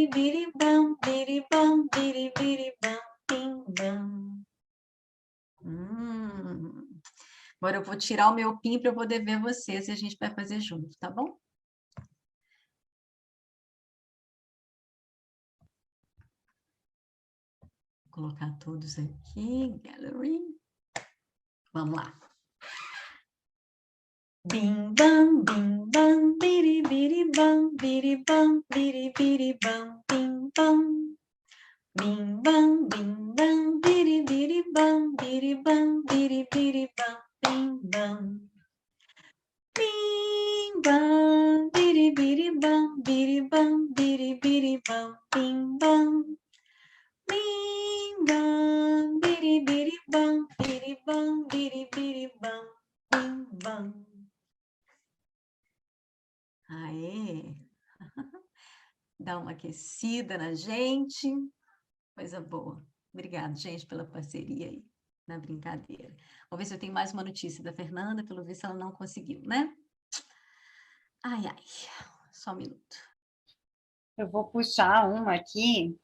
biribam, biribam, biribiribam, bim-bam. Agora eu vou tirar o meu PIN para eu poder ver vocês e a gente vai fazer junto, tá bom? Vou colocar todos aqui, gallery. Vamos lá. Bim bam, biribiribam, biribam, biribiribam, bim bam. Bim bam, biribiribam, biribam, biribiribam, bim bam. Bim bam, biribiribam, biribam, biribiribam, bim bam. Bim bam, biribiribam, biribam, biribiribam, bim bam. Aê! Dá uma aquecida na gente. Coisa boa. Obrigada, gente, pela parceria aí na brincadeira. Vou ver se eu tenho mais uma notícia da Fernanda, pelo visto ela não conseguiu, né? Ai, ai. Só um minuto. Eu vou puxar uma aqui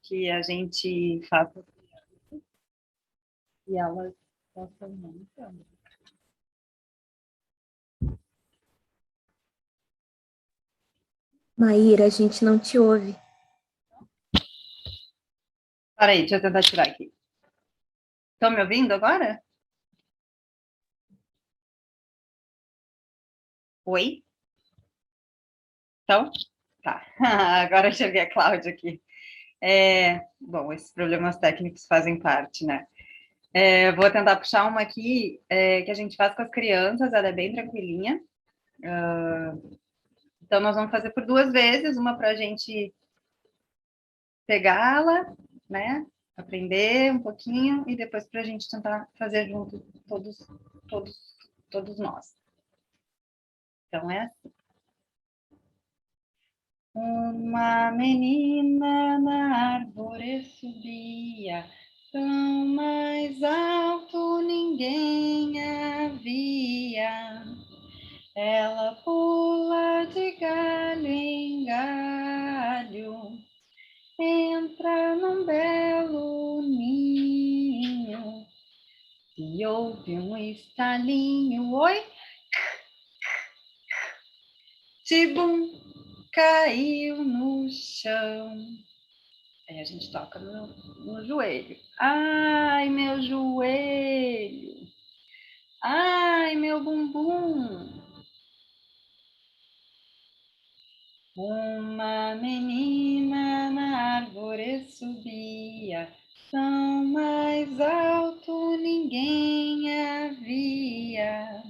que a gente faz e elas estão montando. Maíra, a gente não te ouve. Peraí, deixa eu tentar tirar aqui. Estão me ouvindo agora? Oi? Então? Tá. Agora eu cheguei a Cláudia aqui. Bom, esses problemas técnicos fazem parte, né? Vou tentar puxar uma aqui que a gente faz com as crianças, ela é bem tranquilinha. Então, nós vamos fazer por 2 vezes, uma para a gente pegá-la, né? Aprender um pouquinho, e depois para a gente tentar fazer junto todos nós. Então, é assim. Uma menina na árvore subia, tão mais alto ninguém havia. Ela pula de galho em galho, entra num belo ninho, e ouve um estalinho, oi, tibum, caiu no chão. Aí a gente toca no joelho. Ai, meu joelho. Ai, meu bumbum. Uma menina na árvore subia, tão mais alto ninguém havia.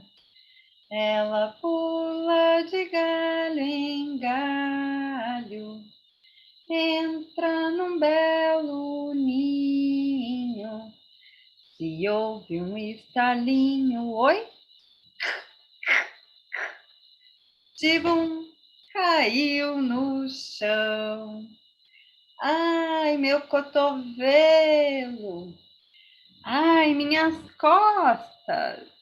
Ela pula de galho em galho, entra num belo ninho, se ouve um estalinho, oi, tibum, caiu no chão. Ai, meu cotovelo. Ai, minhas costas.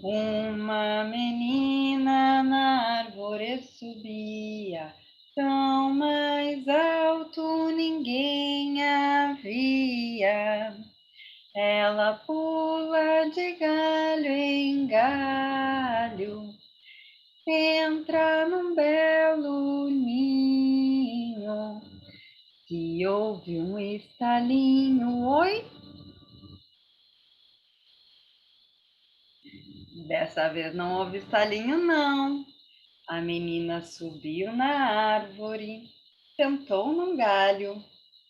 Uma menina na árvore subia, tão mais alto ninguém havia. Ela pula de galho em galho, entra num belo ninho, se ouve um estalinho, oi. Dessa vez não houve estalinho, não. A menina subiu na árvore, sentou num galho,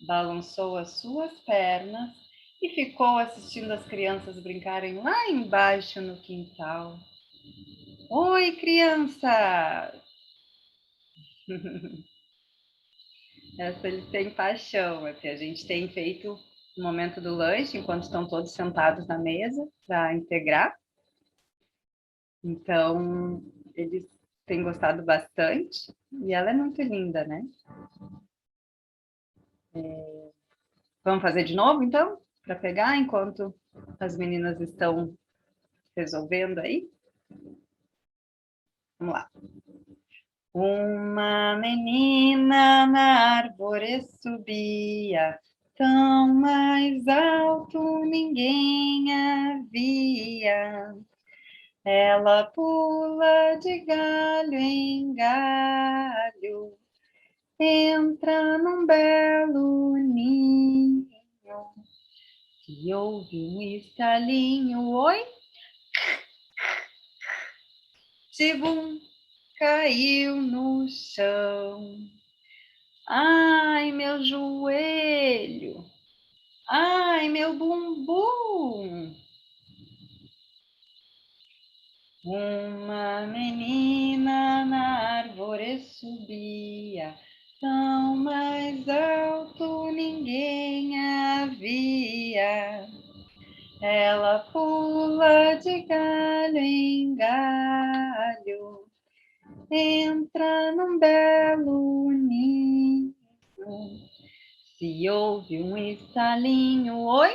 balançou as suas pernas e ficou assistindo as crianças brincarem lá embaixo no quintal. Oi, criança! Essa eles têm paixão, é que a gente tem feito no momento do lanche, enquanto estão todos sentados na mesa, para integrar. Então, eles têm gostado bastante, e ela é muito linda, né? Vamos fazer de novo, então? Para pegar, enquanto as meninas estão resolvendo aí? Vamos lá. Uma menina na árvore subia, tão mais alto ninguém havia. Ela pula de galho em galho, entra num belo ninho, que ouve um estalinho, oi, tibum, caiu no chão. Ai, meu joelho, ai, meu bumbum. Uma menina na árvore subia, tão mais alto ninguém havia. Ela pula de galho em galho, entra num belo ninho. Se ouve um estalinho, oi,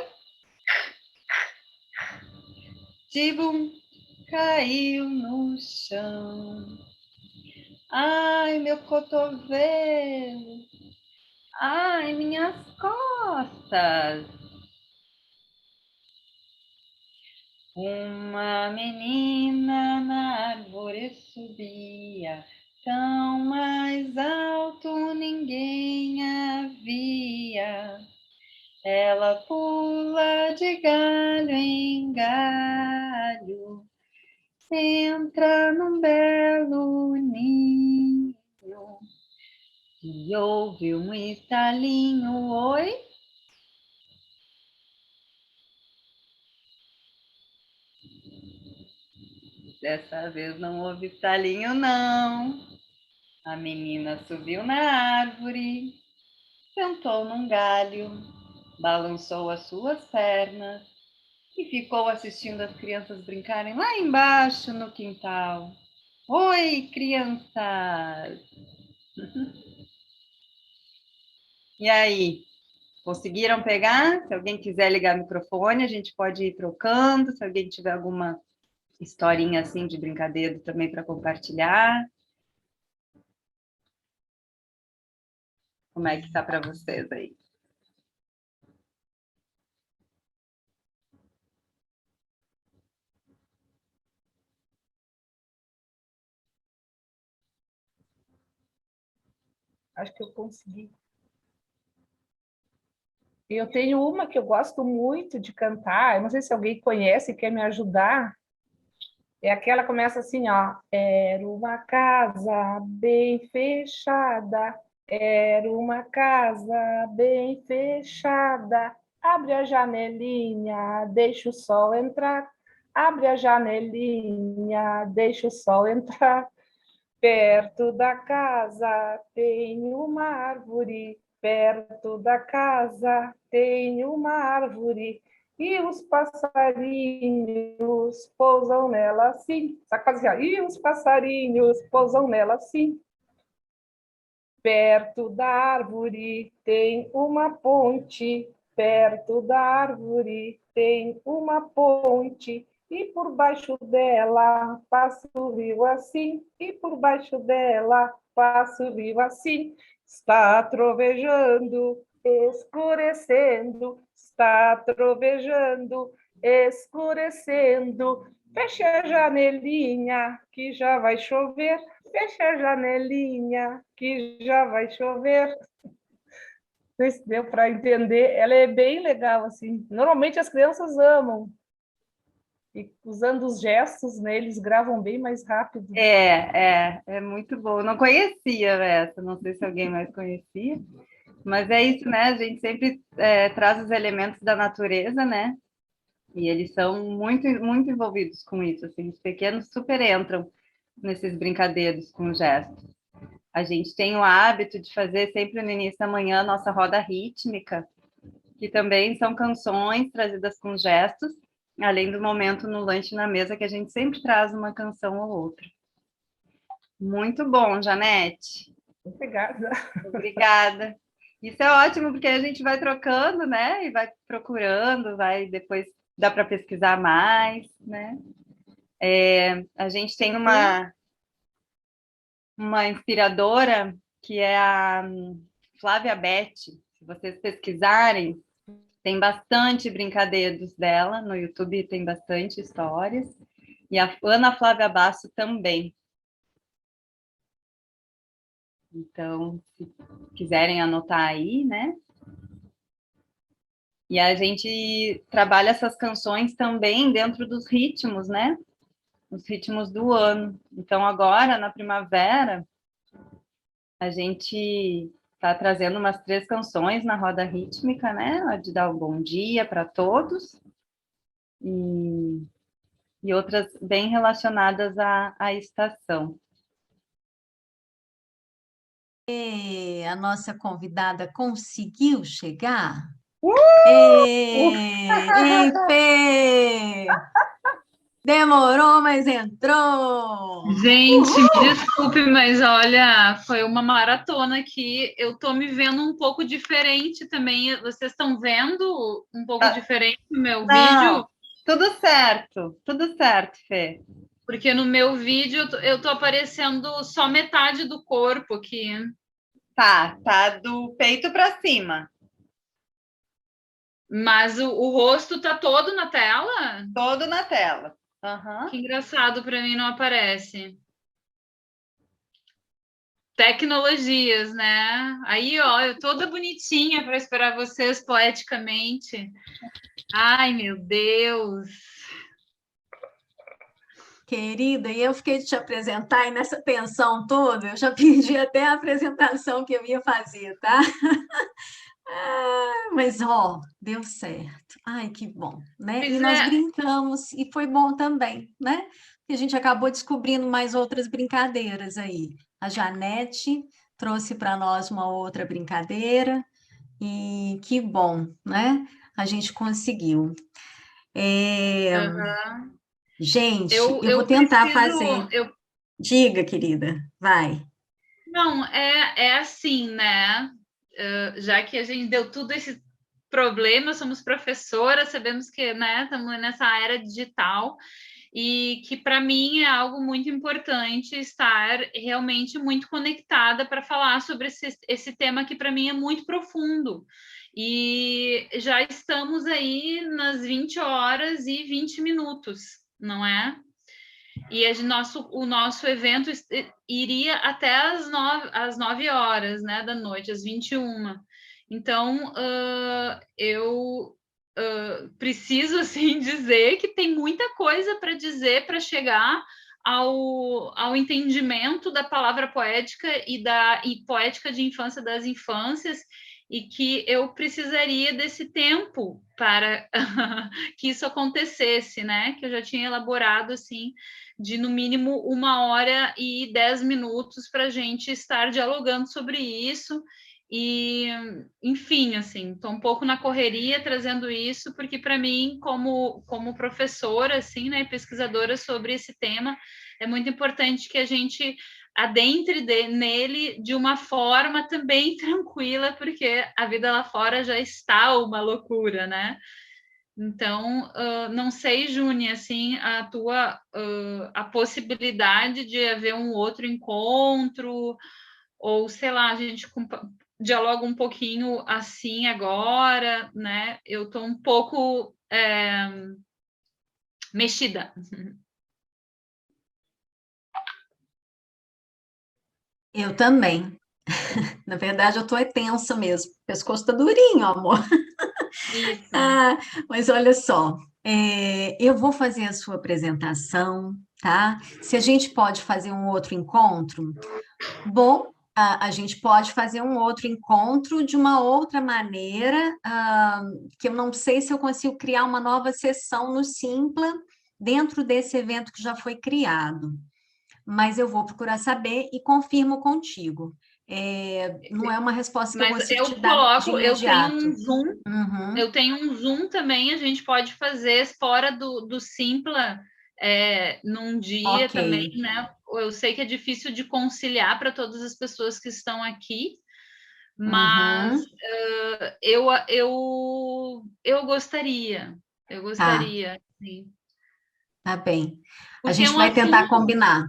tibum, caiu no chão. Ai, meu cotovelo, ai, minhas costas. Uma menina na árvore subia, tão mais alto ninguém havia. Ela pula de galho em galho, entra num belo ninho, e ouve um estalinho, oi. Dessa vez não houve estalinho, não. A menina subiu na árvore, sentou num galho, balançou as suas pernas e ficou assistindo as crianças brincarem lá embaixo no quintal. Oi, crianças! E aí, conseguiram pegar? Se alguém quiser ligar o microfone, a gente pode ir trocando. Se alguém tiver alguma historinha assim de brincadeira também para compartilhar. Como é que está para vocês aí? Acho que eu consegui. Eu tenho uma que eu gosto muito de cantar, eu não sei se alguém conhece e quer me ajudar. É aquela que começa assim, ó. Era uma casa bem fechada, era uma casa bem fechada. Abre a janelinha, deixa o sol entrar. Abre a janelinha, deixa o sol entrar. Perto da casa tem uma árvore, perto da casa tem uma árvore, e os passarinhos pousam nela assim. Sabe fazer assim, e os passarinhos pousam nela assim. Perto da árvore tem uma ponte, perto da árvore tem uma ponte, e por baixo dela passa o rio assim, e por baixo dela passa o rio assim. Está trovejando, escurecendo, está trovejando, escurecendo. Fecha a janelinha que já vai chover. Fecha a janelinha que já vai chover. Não sei se deu para entender. Ela é bem legal, assim. Normalmente as crianças amam. E usando os gestos, né, eles gravam bem mais rápido. É muito bom. Eu não conhecia essa, não sei se alguém mais conhecia. Mas é isso, né? A gente sempre traz os elementos da natureza, né? E eles são muito, muito envolvidos com isso. Assim, os pequenos super entram nesses brincadeiros com gestos. A gente tem o hábito de fazer sempre no início da manhã a nossa roda rítmica, que também são canções trazidas com gestos, além do momento no lanche na mesa, que a gente sempre traz uma canção ou outra. Muito bom, Janete. Obrigada. Obrigada. Isso é ótimo, porque a gente vai trocando, né? E vai procurando, vai depois dá para pesquisar mais, né? A gente tem uma uma inspiradora, que é a Flávia Beth. Se vocês pesquisarem, tem bastante brincadeiros dela, no YouTube tem bastante histórias. E a Ana Flávia Basso também. Então, se quiserem anotar aí, né? E a gente trabalha essas canções também dentro dos ritmos, né? Os ritmos do ano. Então, agora, na primavera, a gente está trazendo umas 3 canções na roda rítmica, né? A de dar um bom dia para todos. E outras bem relacionadas à estação. E a nossa convidada conseguiu chegar? Ei, Fê! Demorou, mas entrou! Gente, me desculpe, mas olha, foi uma maratona aqui. Eu tô me vendo um pouco diferente também. Vocês estão vendo um pouco diferente no meu vídeo? Tudo certo, Fê. Porque no meu vídeo eu tô aparecendo só metade do corpo aqui. Tá do peito para cima. Mas o rosto tá todo na tela? Todo na tela. Uhum. Que engraçado, para mim não aparece. Tecnologias, né? Aí, ó, eu toda bonitinha para esperar vocês poeticamente. Ai, meu Deus! Querida, e eu fiquei de te apresentar, e nessa tensão toda, eu já perdi até a apresentação que eu ia fazer, tá? Mas, ó, deu certo. Ai, que bom, né? Pois E nós é. brincamos, e foi bom também, né? E a gente acabou descobrindo mais outras brincadeiras aí. A Janete trouxe para nós uma outra brincadeira, e que bom, né? A gente conseguiu. Uhum. Gente, eu vou Eu tentar preciso. fazer. Diga, querida, vai. Não, é assim, né? Já que a gente deu tudo esse problema, somos professoras, sabemos que, né, estamos nessa era digital e que para mim é algo muito importante estar realmente muito conectada para falar sobre esse tema que para mim é muito profundo. E já estamos aí nas 20 horas e 20 minutos, não é? E o nosso evento iria até às 9 horas, né, da noite, às 21. Então, eu preciso, assim, dizer que tem muita coisa para dizer para chegar ao entendimento da palavra poética e poética de infância das infâncias, e que eu precisaria desse tempo para que isso acontecesse, né? Que eu já tinha elaborado, assim, de no mínimo 1 hora e 10 minutos para a gente estar dialogando sobre isso. E, enfim, assim, estou um pouco na correria trazendo isso, porque para mim, como professora, assim, né, pesquisadora sobre esse tema, é muito importante que a gente adentre nele de uma forma também tranquila, porque a vida lá fora já está uma loucura, né? Então, não sei, Júnia, assim, a possibilidade de haver um outro encontro, ou sei lá, a gente dialoga um pouquinho assim agora, né? Eu estou um pouco mexida. Eu também. Na verdade, eu estou tensa mesmo. O pescoço está durinho, amor. Isso. Mas olha só, eu vou fazer a sua apresentação, tá? Se a gente pode fazer um outro encontro, bom, a gente pode fazer um outro encontro de uma outra maneira, que eu não sei se eu consigo criar uma nova sessão no Simpla dentro desse evento que já foi criado, mas eu vou procurar saber e confirmo contigo. Não é uma resposta que eu Mas consigo te eu dar de coloco, eu tenho imediato. um Zoom, Uhum, eu tenho um Zoom também, a gente pode fazer fora do Simpla, num dia ok. também, né? Eu sei que é difícil de conciliar para todas as pessoas que estão aqui, mas Uhum, eu tá, gostaria, sim. tá bem. A Porque é gente um vai tentar assunto combinar.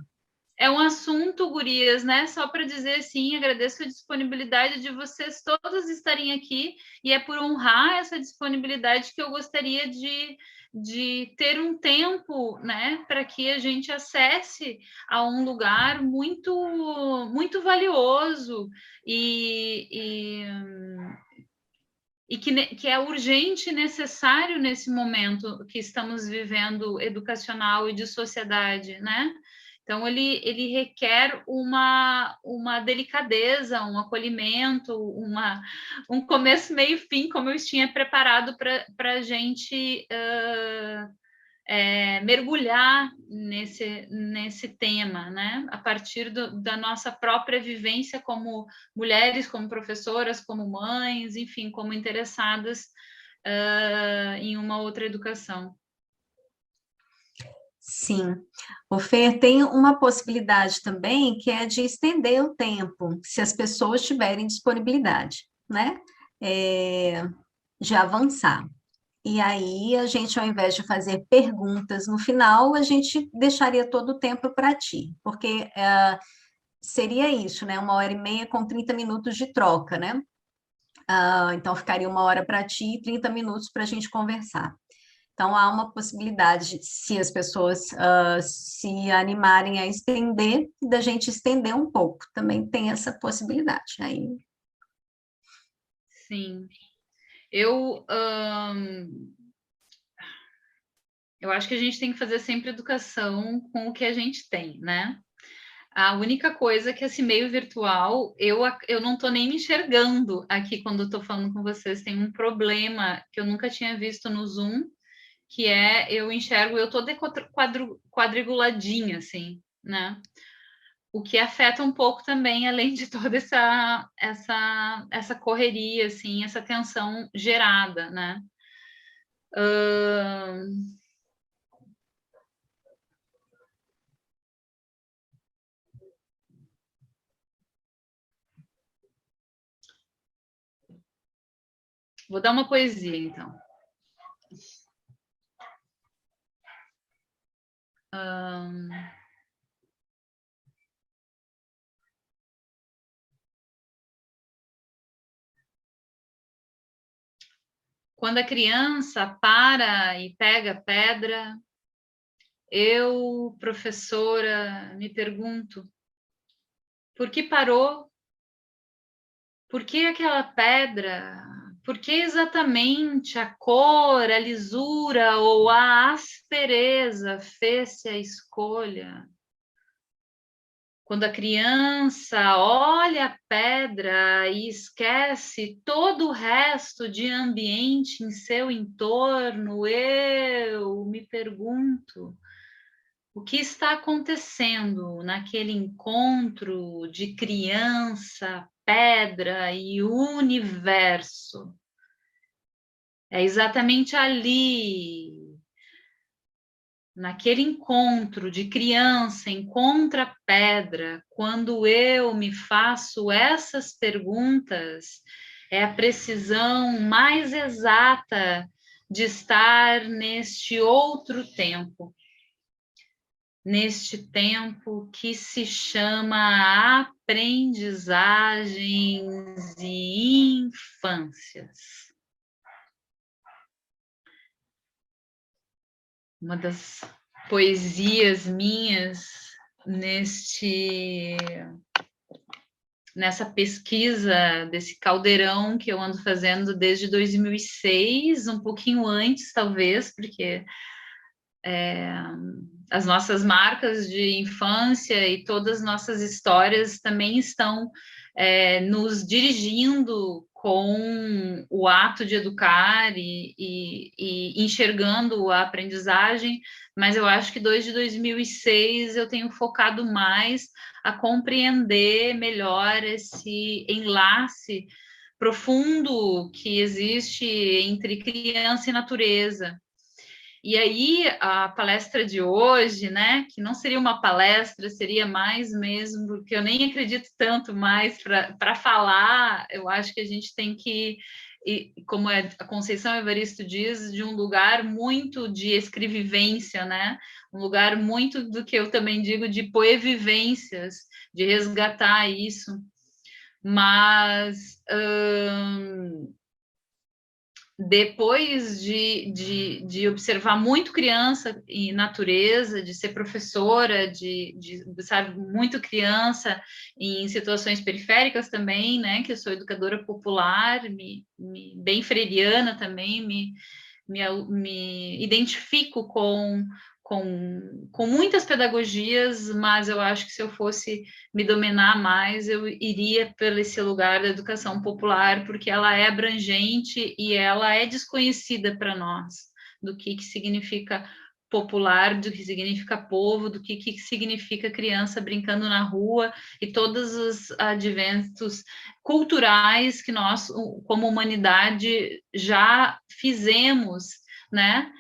É um assunto, gurias, né? Só para dizer assim, agradeço a disponibilidade de vocês todas estarem aqui, e é por honrar essa disponibilidade que eu gostaria de ter um tempo, né, para que a gente acesse a um lugar muito, muito valioso e que é urgente e necessário nesse momento que estamos vivendo educacional e de sociedade, né? Então, ele requer uma delicadeza, um acolhimento, um começo, meio e fim, como eu tinha preparado para a gente mergulhar nesse tema, né? A partir da nossa própria vivência como mulheres, como professoras, como mães, enfim, como interessadas em uma outra educação. Sim. O Fer, tem uma possibilidade também, que é de estender o tempo, se as pessoas tiverem disponibilidade, né? De avançar. E aí, a gente, ao invés de fazer perguntas no final, a gente deixaria todo o tempo para ti, porque seria isso, né? 1h30 com 30 minutos de troca, né? Então, ficaria 1 hora para ti e 30 minutos para a gente conversar. Então, há uma possibilidade, se as pessoas se animarem a estender, da gente estender um pouco. Também tem essa possibilidade. Aí... Sim. Eu acho que a gente tem que fazer sempre educação com o que a gente tem, né? A única coisa é que esse meio virtual, eu não estou nem me enxergando aqui quando estou falando com vocês. Tem um problema que eu nunca tinha visto no Zoom, que é eu enxergo eu toda quadriguladinha, assim, né? O que afeta um pouco também, além de toda essa correria, assim, essa tensão gerada, né? Vou dar uma poesia, então. Quando a criança para e pega pedra, eu, professora, me pergunto: por que parou? Por que aquela pedra? Por que exatamente a cor, a lisura ou a aspereza fez-se a escolha? Quando a criança olha a pedra e esquece todo o resto de ambiente em seu entorno, eu me pergunto: o que está acontecendo naquele encontro de criança, pedra e universo? É exatamente ali, naquele encontro de criança encontra pedra, quando eu me faço essas perguntas, é a precisão mais exata de estar neste outro tempo. Neste tempo que se chama aprendizagens e infâncias. Uma das poesias minhas nessa pesquisa desse caldeirão que eu ando fazendo desde 2006, um pouquinho antes, talvez, porque as nossas marcas de infância e todas as nossas histórias também estão nos dirigindo com o ato de educar e enxergando a aprendizagem, mas eu acho que desde 2006 eu tenho focado mais a compreender melhor esse enlace profundo que existe entre criança e natureza. E aí, a palestra de hoje, né, que não seria uma palestra, seria mais mesmo, porque eu nem acredito tanto mais para falar, eu acho que a gente tem que e como a Conceição Evaristo diz, de um lugar muito de escrevivência, né? Um lugar muito do que eu também digo de poevivências, de resgatar isso. Mas depois de observar muito criança e natureza, de ser professora, sabe, muito criança em situações periféricas também, né, que eu sou educadora popular, bem freiriana também, me identifico com muitas pedagogias, mas eu acho que se eu fosse me dominar mais, eu iria por esse lugar da educação popular, porque ela é abrangente e ela é desconhecida para nós, do que significa popular, do que significa povo, do que significa criança brincando na rua e todos os adventos culturais que nós, como humanidade, já fizemos, né?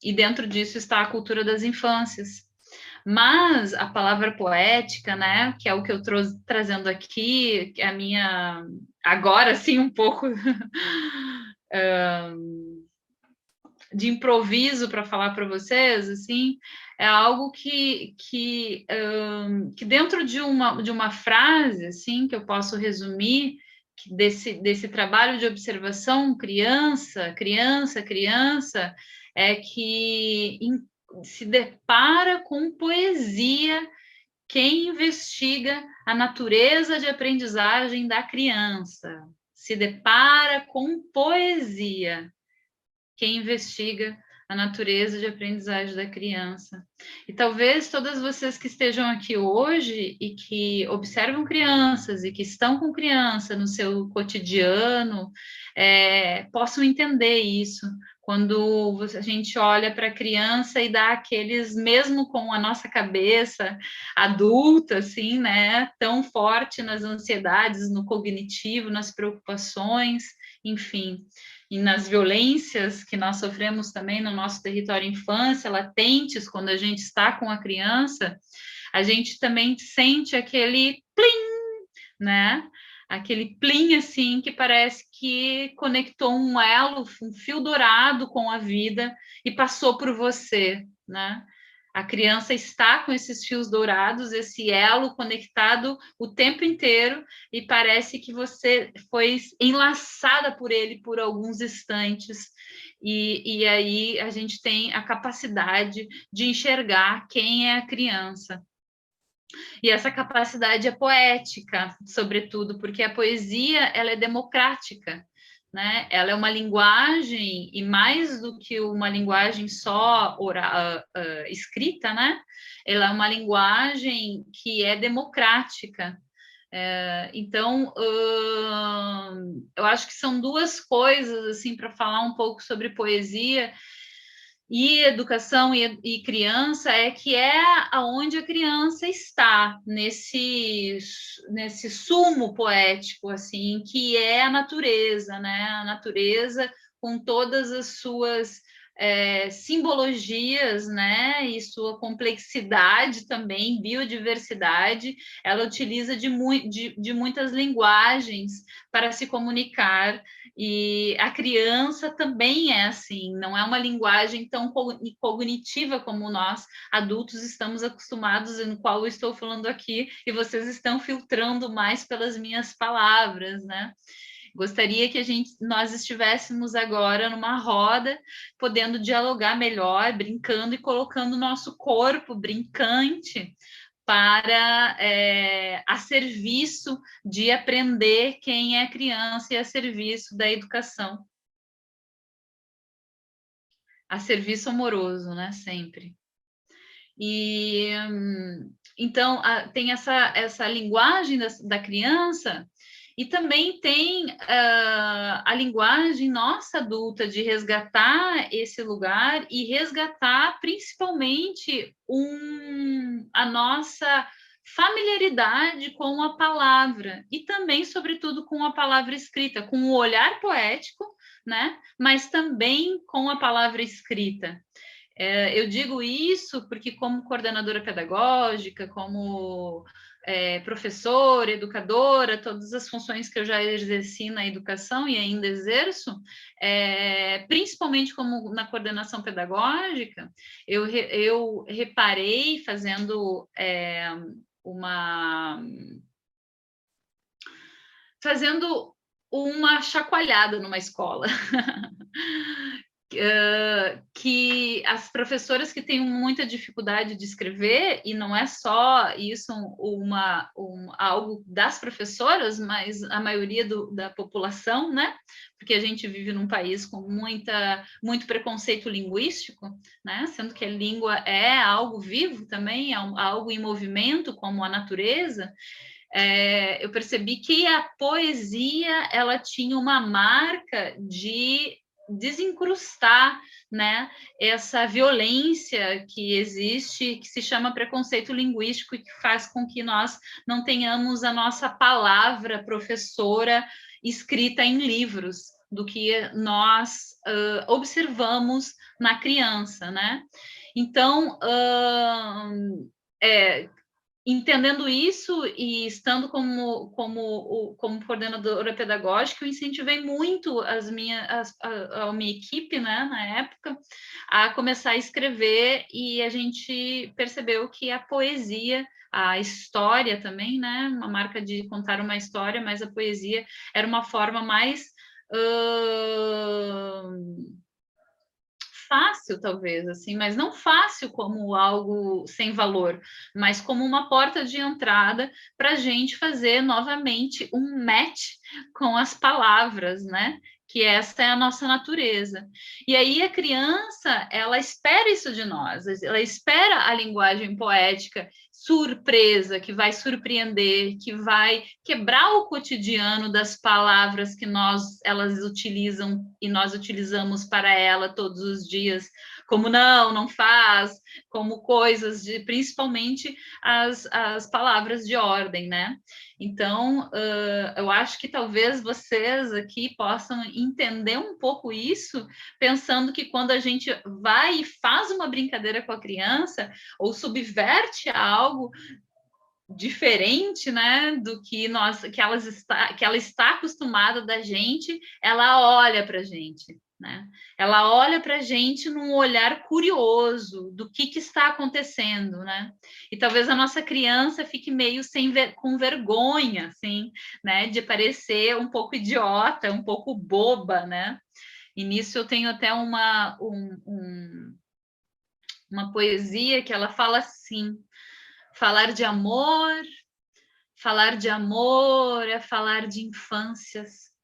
E dentro disso está a cultura das infâncias. Mas a palavra poética, né, que é o que eu estou trazendo aqui, que é a minha, agora sim, um pouco de improviso para falar para vocês, assim, é algo que dentro de uma frase, assim, que eu posso resumir, desse trabalho de observação criança, é que se depara com poesia quem investiga a natureza de aprendizagem da criança. Se depara com poesia quem investiga a natureza de aprendizagem da criança. E talvez todas vocês que estejam aqui hoje e que observam crianças e que estão com criança no seu cotidiano, possam entender isso. Quando a gente olha para a criança e dá aqueles, mesmo com a nossa cabeça adulta, assim, né, tão forte nas ansiedades, no cognitivo, nas preocupações, enfim, e nas violências que nós sofremos também no nosso território infância, latentes, quando a gente está com a criança, a gente também sente aquele plim, né? Aquele plim, assim, que parece que conectou um elo, um fio dourado com a vida e passou por você, né? A criança está com esses fios dourados, esse elo conectado o tempo inteiro, e parece que você foi enlaçada por ele por alguns instantes. E aí a gente tem a capacidade de enxergar quem é a criança. E essa capacidade é poética, sobretudo, porque a poesia ela é democrática. Né? Ela é uma linguagem, e mais do que uma linguagem só escrita, né? Ela é uma linguagem que é democrática. Então, eu acho que são duas coisas assim para falar um pouco sobre poesia e educação e criança, que é aonde a criança está nesse sumo poético, assim, que é a natureza, né? A natureza com todas as suas simbologias, né? E sua complexidade também, biodiversidade, ela utiliza de muitas linguagens para se comunicar. E a criança também é assim, não é uma linguagem tão cognitiva como nós, adultos, estamos acostumados, no qual eu estou falando aqui, e vocês estão filtrando mais pelas minhas palavras, né? Gostaria que nós estivéssemos agora numa roda, podendo dialogar melhor, brincando e colocando o nosso corpo brincante para a serviço de aprender quem é criança e a serviço da educação. A serviço amoroso, né? Sempre. E então tem essa linguagem da criança, e também tem a linguagem nossa adulta de resgatar esse lugar e resgatar principalmente a nossa familiaridade com a palavra e também, sobretudo, com a palavra escrita, com o olhar poético, né? Mas também com a palavra escrita. Eu digo isso porque, como coordenadora pedagógica, como professora, educadora, todas as funções que eu já exerci na educação e ainda exerço, principalmente como na coordenação pedagógica, eu reparei fazendo uma chacoalhada numa escola. Que as professoras que têm muita dificuldade de escrever, e não é só isso algo das professoras, mas a maioria da população, né? Porque a gente vive num país com muito preconceito linguístico, né? Sendo que a língua é algo vivo também, é algo em movimento, como a natureza. Eu percebi que a poesia ela tinha uma marca de desencrustar, né, essa violência que existe, que se chama preconceito linguístico e que faz com que nós não tenhamos a nossa palavra professora escrita em livros, do que nós observamos na criança, né? Então, entendendo isso e estando como coordenadora pedagógica, eu incentivei muito a minha equipe, né, na época, a começar a escrever, e a gente percebeu que a poesia, a história também, né, uma marca de contar uma história, mas a poesia era uma forma mais fácil, talvez, assim, mas não fácil como algo sem valor, mas como uma porta de entrada para a gente fazer novamente um match com as palavras, né? Que essa é a nossa natureza. E aí a criança, ela espera isso de nós, ela espera a linguagem poética surpresa, que vai surpreender, que vai quebrar o cotidiano das palavras que elas utilizam e nós utilizamos para ela todos os dias, como não faz, como coisas de, principalmente as palavras de ordem, né? Então, eu acho que talvez vocês aqui possam entender um pouco isso, pensando que quando a gente vai e faz uma brincadeira com a criança, ou subverte algo diferente, né, do que ela está acostumada da gente, ela olha para a gente, né? Ela olha para a gente num olhar curioso do que está acontecendo, né? E talvez a nossa criança fique meio com vergonha, assim, né, de parecer um pouco idiota, um pouco boba, né? E nisso eu tenho até uma poesia que ela fala assim: falar de amor é falar de infâncias,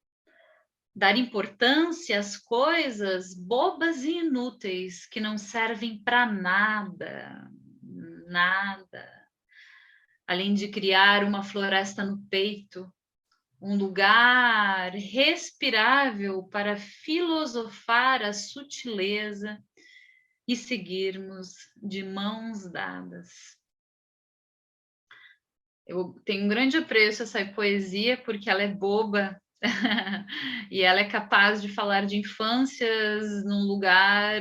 dar importância às coisas bobas e inúteis que não servem para nada, além de criar uma floresta no peito, um lugar respirável para filosofar a sutileza e seguirmos de mãos dadas. Eu tenho um grande apreço a essa poesia, porque ela é boba e ela é capaz de falar de infâncias num lugar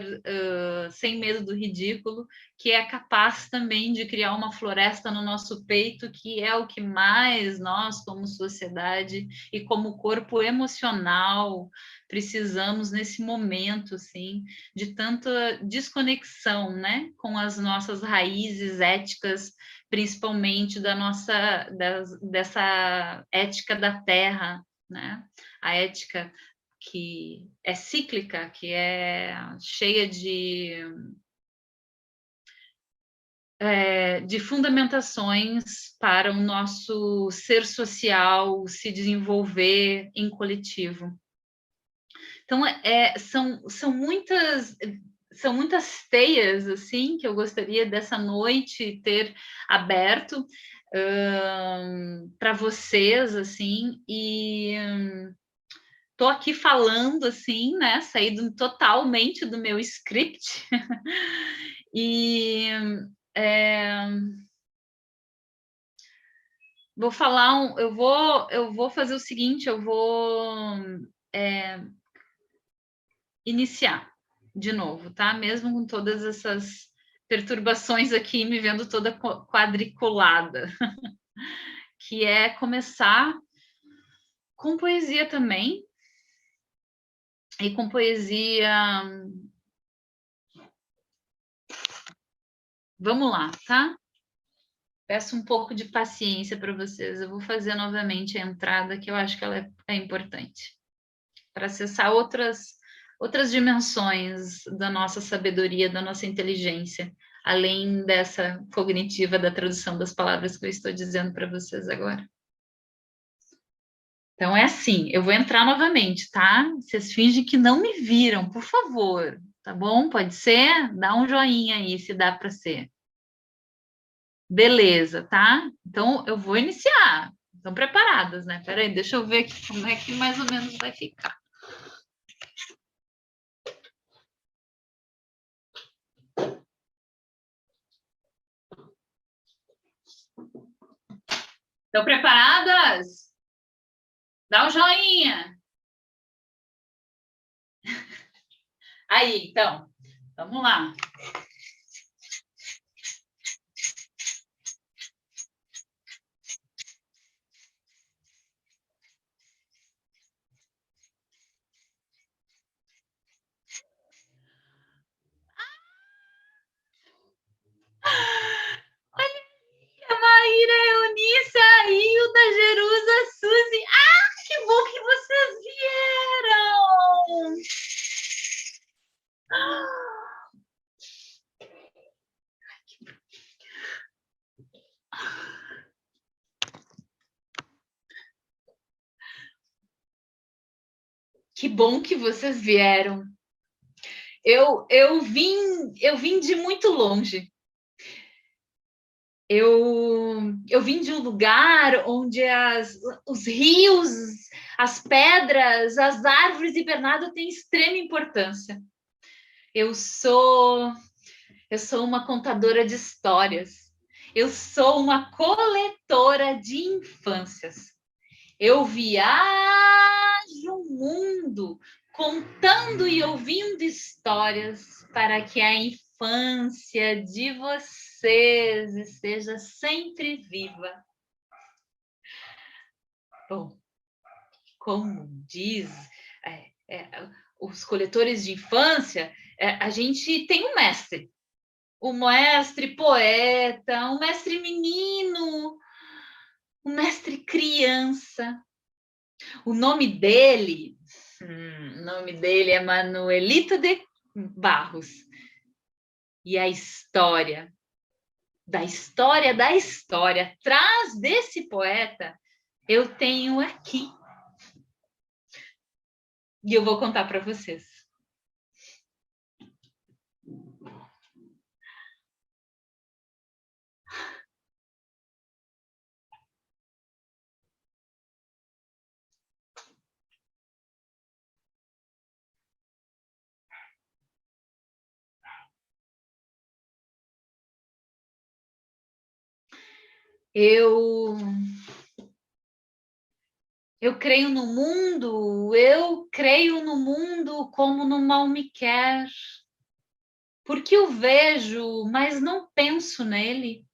sem medo do ridículo, que é capaz também de criar uma floresta no nosso peito, que é o que mais nós, como sociedade e como corpo emocional, precisamos nesse momento, assim, de tanta desconexão, né, com as nossas raízes éticas, principalmente dessa ética da terra, né? A ética que é cíclica, que é cheia de fundamentações para o nosso ser social se desenvolver em coletivo. Então, são muitas teias, assim, que eu gostaria dessa noite ter aberto para vocês, assim, e estou aqui falando, assim, né, saído totalmente do meu script, e vou falar, eu vou fazer o seguinte, eu vou iniciar de novo, tá? Mesmo com todas essas perturbações aqui, me vendo toda quadriculada. que é começar com poesia também, e com poesia... Vamos lá, tá? Peço um pouco de paciência para vocês. Eu vou fazer novamente a entrada, que eu acho que ela é importante, para acessar outras dimensões da nossa sabedoria, da nossa inteligência, além dessa cognitiva da tradução das palavras que eu estou dizendo para vocês agora. Então, é assim, eu vou entrar novamente, tá? Vocês fingem que não me viram, por favor, tá bom? Pode ser? Dá um joinha aí, se dá para ser. Beleza, tá? Então, eu vou iniciar. Estão preparadas, né? Peraí, deixa eu ver aqui como é que mais ou menos vai ficar. Estão preparadas? Dá um joinha. Aí, então, vamos lá. Olha, a Maíra, a Eunice, a Hilda, a Jerusa, a Suzy. Ah, que bom que vocês vieram! Que bom que vocês vieram. Eu vim de muito longe. Eu vim de um lugar onde os rios, as pedras, as árvores e Bernardo têm extrema importância. Eu sou uma contadora de histórias. Eu sou uma coletora de infâncias. Eu viajo o mundo contando e ouvindo histórias para que a infância de vocês esteja sempre viva. Bom, como diz os coletores de infância, a gente tem um mestre. O mestre poeta, o mestre menino, o mestre criança. O nome dele é Manuelito de Barros. E a história, da história, atrás desse poeta, eu tenho aqui. E eu vou contar para vocês. Eu creio no mundo como no mal me quer, porque eu vejo, mas não penso nele.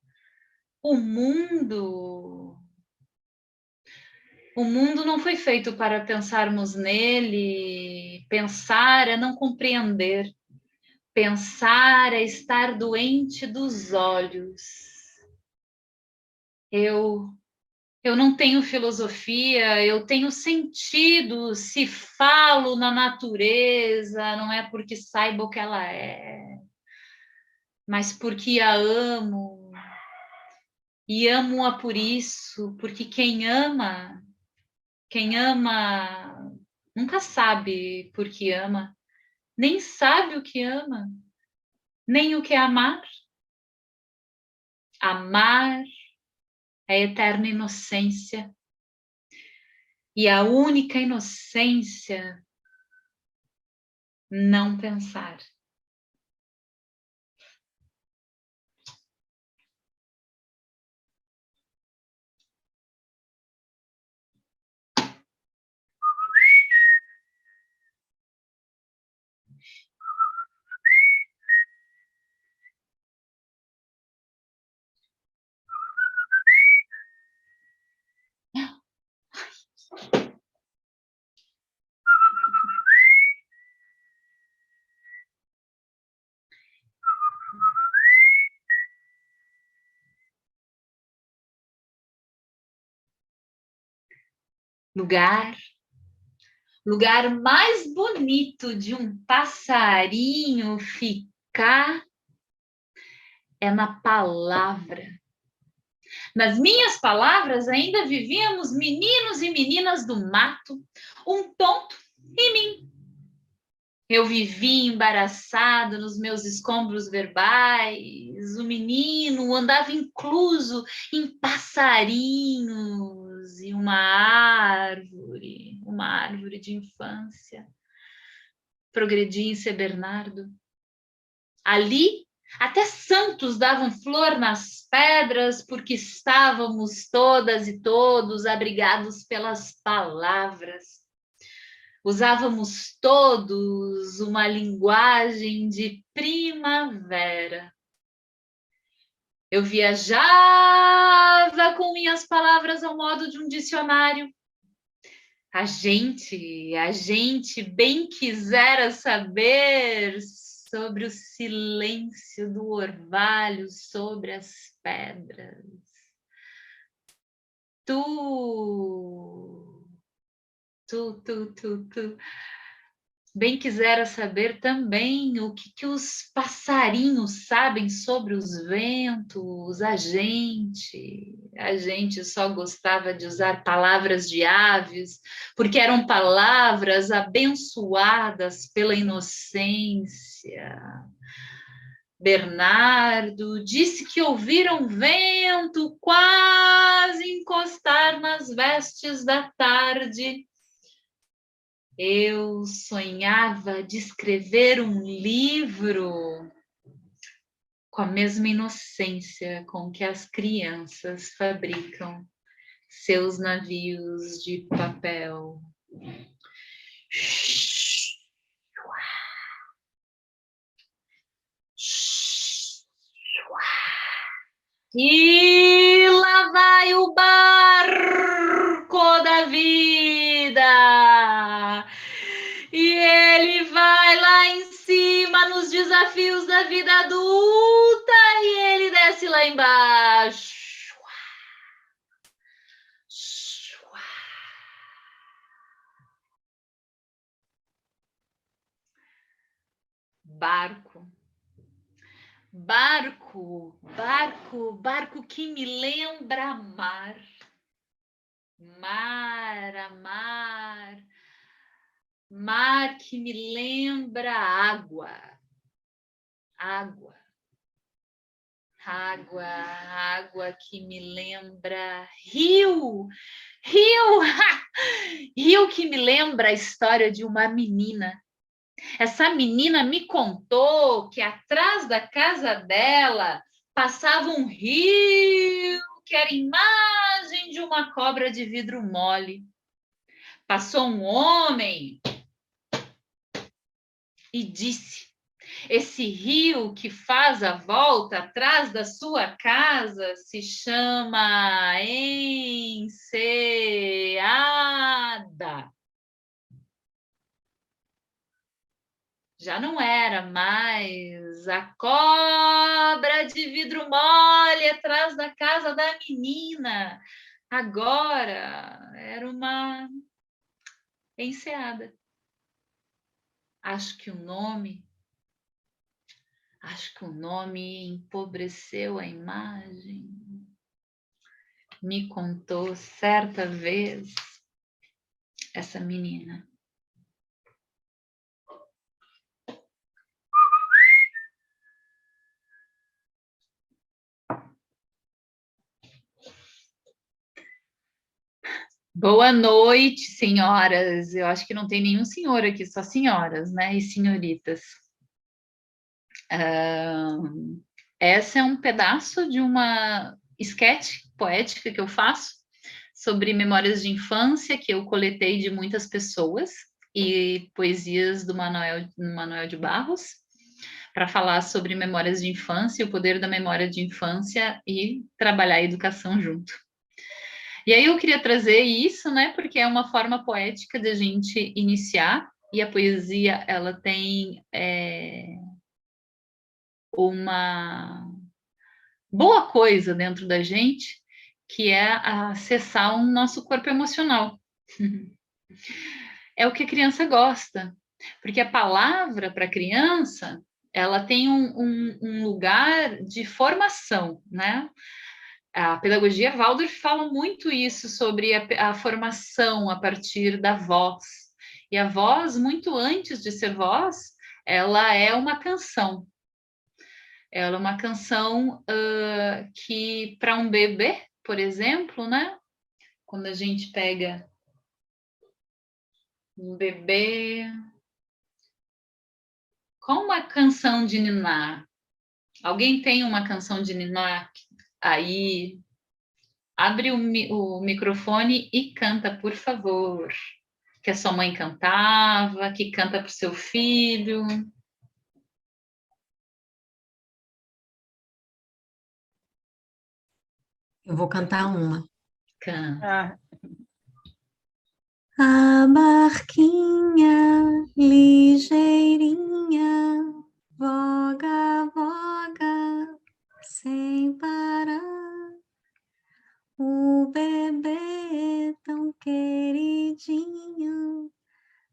O mundo não foi feito para pensarmos nele. Pensar é não compreender. Pensar é estar doente dos olhos. Eu não tenho filosofia, eu tenho sentido. Se falo na natureza, não é porque saiba o que ela é, mas porque a amo. E amo-a por isso, porque quem ama nunca sabe por que ama, nem sabe o que ama, nem o que é amar. Amar é eterna inocência. E a única inocência, não pensar. lugar mais bonito de um passarinho ficar é na palavra. Nas minhas palavras ainda vivíamos meninos e meninas do mato, um tonto e mim. Eu vivi embaraçado nos meus escombros verbais, o menino andava incluso em passarinhos e uma árvore de infância. Progredi em ser Bernardo. Ali, até santos davam flor nas pedras, porque estávamos todas e todos abrigados pelas palavras. Usávamos todos uma linguagem de primavera. Eu viajava com minhas palavras ao modo de um dicionário. A gente bem quisera saber sobre o silêncio do orvalho sobre as pedras. Tu, bem quisera saber também o que os passarinhos sabem sobre os ventos. A gente só gostava de usar palavras de aves, porque eram palavras abençoadas pela inocência. Bernardo disse que ouviram vento quase encostar nas vestes da tarde. Eu sonhava de escrever um livro com a mesma inocência com que as crianças fabricam seus navios de papel. E lá vai o barco da vida. E ele vai lá em cima nos desafios da vida adulta e ele desce lá embaixo. Barco que me lembra mar. Mar que me lembra água que me lembra rio que me lembra a história de uma menina. Essa menina me contou que atrás da casa dela passava um rio que era imagem de uma cobra de vidro mole. Passou um homem e disse: esse rio que faz a volta atrás da sua casa se chama Enseada. Já não era mais a cobra de vidro mole atrás da casa da menina. Agora era uma enseada. Acho que o nome empobreceu a imagem. Me contou certa vez essa menina. Boa noite, senhoras. Eu acho que não tem nenhum senhor aqui, só senhoras, né? E senhoritas. Essa é um pedaço de uma esquete poética que eu faço sobre memórias de infância que eu coletei de muitas pessoas e poesias do Manuel de Barros para falar sobre memórias de infância, o poder da memória de infância e trabalhar a educação junto. E aí eu queria trazer isso, né, porque é uma forma poética de a gente iniciar, e a poesia, ela tem uma boa coisa dentro da gente, que é acessar o nosso corpo emocional. É o que a criança gosta, porque a palavra para a criança, ela tem um lugar de formação, né? A pedagogia Waldorf fala muito isso sobre a formação a partir da voz. E a voz, muito antes de ser voz, ela é uma canção. Ela é uma canção que, para um bebê, por exemplo, né? Quando a gente pega um bebê... Qual uma canção de ninar? Alguém tem uma canção de ninar aí? Abre o microfone e canta, por favor. Que a sua mãe cantava, que canta para o seu filho. Eu vou cantar uma. Canta. A barquinha ligeirinha voga, voga, sem parar. O bebê tão queridinho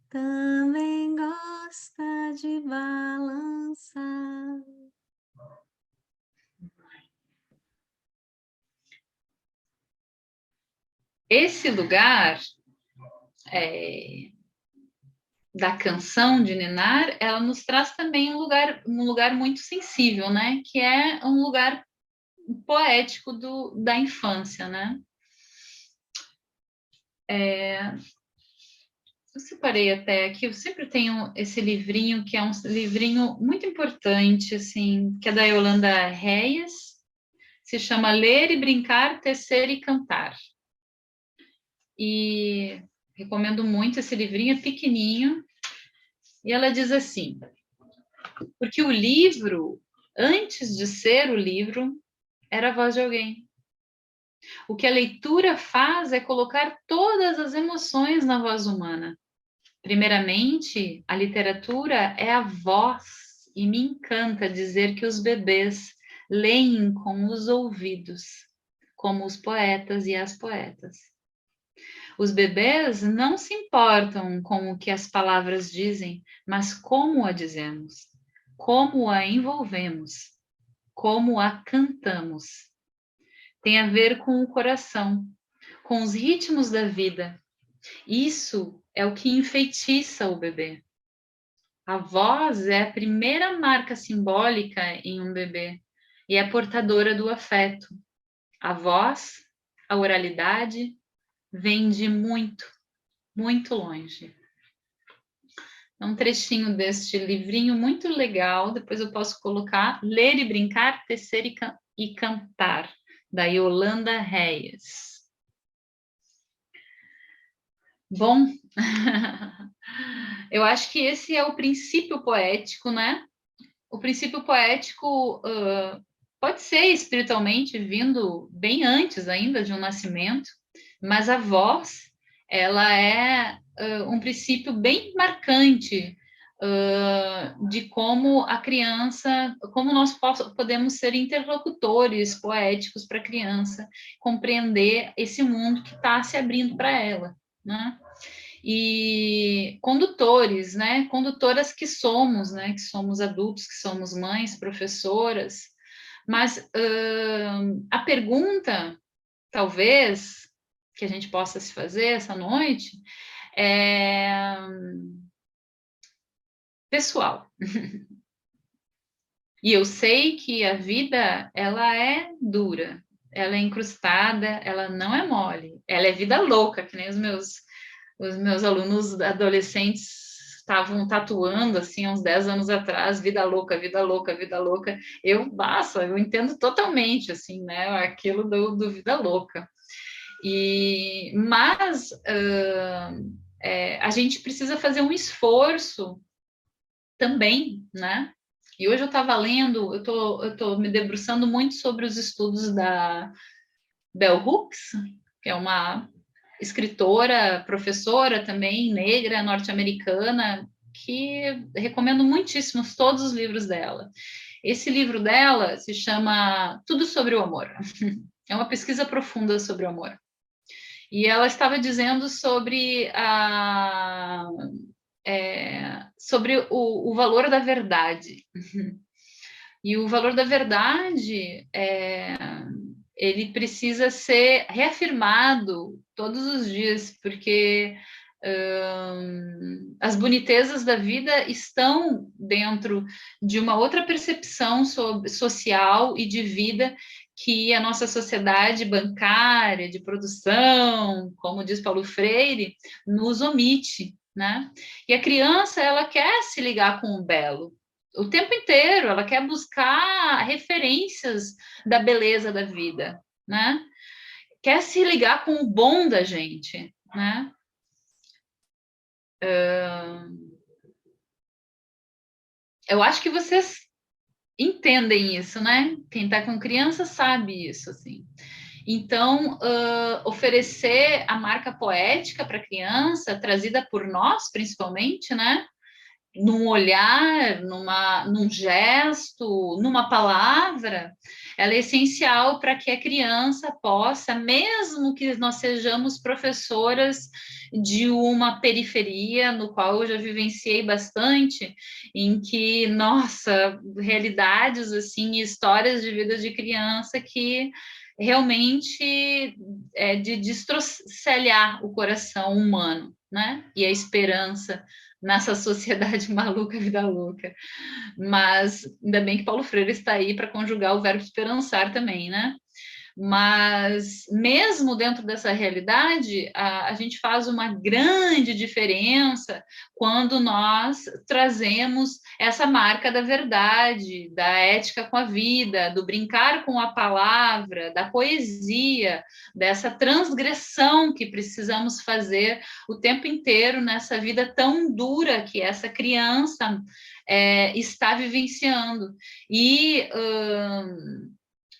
também gosta de balançar. Esse lugar da canção de ninar, ela nos traz também um lugar muito sensível, né? Que é um lugar poético da infância, né? Eu separei até aqui, eu sempre tenho esse livrinho, que é um livrinho muito importante, assim, que é da Yolanda Reyes, se chama Ler e Brincar, Tecer e Cantar. E recomendo muito esse livrinho, é pequenininho, e ela diz assim, porque o livro, antes de ser o livro, era a voz de alguém. O que a leitura faz é colocar todas as emoções na voz humana. Primeiramente, a literatura é a voz, e me encanta dizer que os bebês leem com os ouvidos, como os poetas e as poetas. Os bebês não se importam com o que as palavras dizem, mas como a dizemos, como a envolvemos, como a cantamos. Tem a ver com o coração, com os ritmos da vida. Isso é o que enfeitiça o bebê. A voz é a primeira marca simbólica em um bebê e é portadora do afeto. A voz, a oralidade, vem de muito, muito longe. É um trechinho deste livrinho muito legal, depois eu posso colocar Ler e Brincar, Tecer e Cantar, da Yolanda Reyes. Bom, eu acho que esse é o princípio poético, né? O princípio poético pode ser espiritualmente vindo bem antes ainda de um nascimento, mas a voz, ela é um princípio bem marcante de como a criança, como nós podemos ser interlocutores poéticos para a criança compreender esse mundo que está se abrindo para ela, né? E condutores, né? Condutoras que somos, né? Que somos adultos, que somos mães, professoras. Mas a pergunta, talvez, que a gente possa se fazer essa noite é pessoal. E eu sei que a vida, ela é dura, ela é incrustada, ela não é mole, ela é vida louca, que nem os meus alunos adolescentes estavam tatuando, assim, uns 10 anos atrás, vida louca, vida louca, vida louca. Eu entendo totalmente, assim, né, aquilo do vida louca. Mas a gente precisa fazer um esforço também, né? E hoje eu estava lendo, eu tô me debruçando muito sobre os estudos da Bell Hooks, que é uma escritora, professora também, negra, norte-americana, que recomendo muitíssimo todos os livros dela. Esse livro dela se chama Tudo sobre o Amor. É uma pesquisa profunda sobre o amor. E ela estava dizendo sobre sobre o valor da verdade. E o valor da verdade, ele precisa ser reafirmado todos os dias, porque as bonitezas da vida estão dentro de uma outra percepção social e de vida que a nossa sociedade bancária, de produção, como diz Paulo Freire, nos omite, né? E a criança, ela quer se ligar com o belo o tempo inteiro, ela quer buscar referências da beleza da vida, né? Quer se ligar com o bom da gente, né? Eu acho que vocês entendem isso, né? Quem está com criança sabe isso, assim. Então, oferecer a marca poética para a criança, trazida por nós, principalmente, né? Num olhar, num gesto, numa palavra, ela é essencial para que a criança possa, mesmo que nós sejamos professoras de uma periferia, no qual eu já vivenciei bastante, em que, nossa, realidades, assim, histórias de vida de criança que realmente é de destrocalhar o coração humano, né? E a esperança nessa sociedade maluca, vida louca. Mas ainda bem que Paulo Freire está aí para conjugar o verbo esperançar também, né? Mas mesmo dentro dessa realidade, a gente faz uma grande diferença quando nós trazemos essa marca da verdade, da ética com a vida, do brincar com a palavra, da poesia, dessa transgressão que precisamos fazer o tempo inteiro nessa vida tão dura que essa criança está vivenciando. E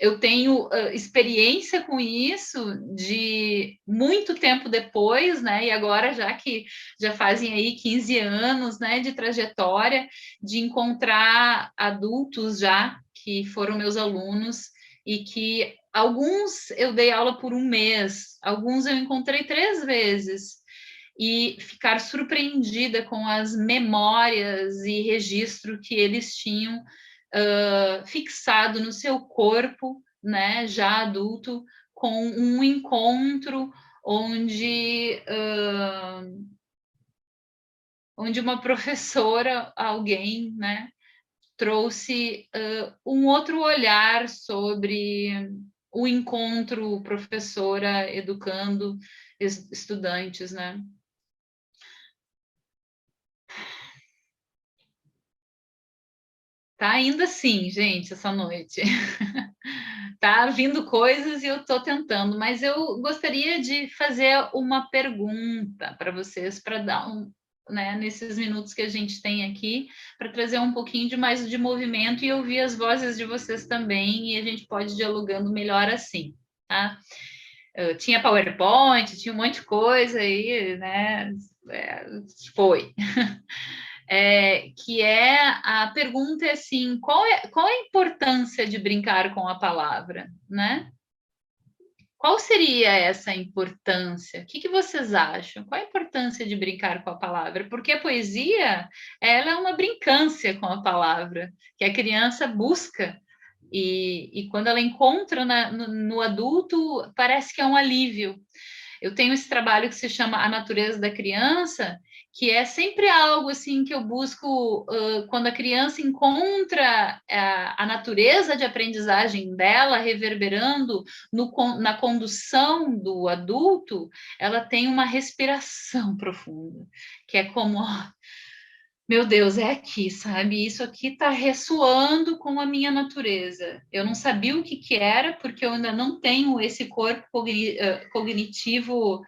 eu tenho experiência com isso de muito tempo depois, né? E agora, já que já fazem aí 15 anos, né, de trajetória, de encontrar adultos já que foram meus alunos e que alguns eu dei aula por um mês, alguns eu encontrei 3 vezes e ficar surpreendida com as memórias e registro que eles tinham fixado no seu corpo, né, já adulto, com um encontro onde uma professora, alguém, né, trouxe um outro olhar sobre o encontro professora educando estudantes, né? Tá ainda assim, gente, essa noite. Tá vindo coisas e eu estou tentando, mas eu gostaria de fazer uma pergunta para vocês, para dar né, nesses minutos que a gente tem aqui, para trazer um pouquinho de mais de movimento e ouvir as vozes de vocês também, e a gente pode ir dialogando melhor assim, tá? Eu tinha PowerPoint, tinha um monte de coisa aí, né? Foi. A pergunta é assim, qual é a importância de brincar com a palavra, né? Qual seria essa importância? O que vocês acham? Qual a importância de brincar com a palavra? Porque a poesia, ela é uma brincância com a palavra, que a criança busca, e quando ela encontra no adulto, parece que é um alívio. Eu tenho esse trabalho que se chama A Natureza da Criança, que é sempre algo assim que eu busco quando a criança encontra a natureza de aprendizagem dela reverberando na condução do adulto, ela tem uma respiração profunda, que é como, meu Deus, é aqui, sabe? Isso aqui está ressoando com a minha natureza. Eu não sabia o que era, porque eu ainda não tenho esse corpo cognitivo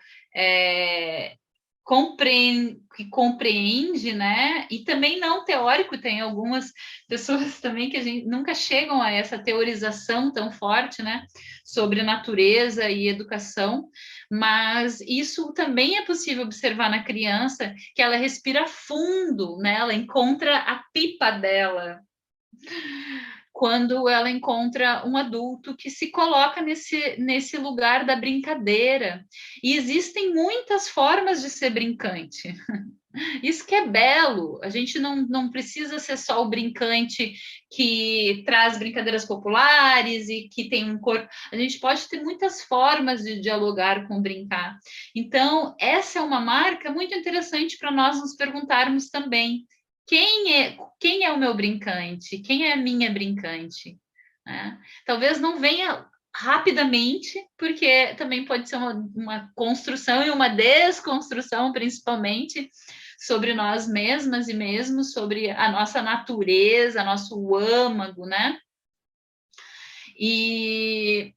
que compreende, né? E também não teórico, tem algumas pessoas também que a gente nunca chegam a essa teorização tão forte, né? Sobre natureza e educação, mas isso também é possível observar na criança, que ela respira fundo, né? Ela encontra a pipa dela. quando ela encontra um adulto que se coloca nesse lugar da brincadeira. E existem muitas formas de ser brincante. Isso que é belo, a gente não precisa ser só o brincante que traz brincadeiras populares e que tem um corpo. A gente pode ter muitas formas de dialogar com brincar. Então, essa é uma marca muito interessante para nós nos perguntarmos também. Quem é o meu brincante? Quem é a minha brincante? Né? Talvez não venha rapidamente, porque também pode ser uma construção e uma desconstrução, principalmente, sobre nós mesmas e mesmos, sobre a nossa natureza, nosso âmago, né? E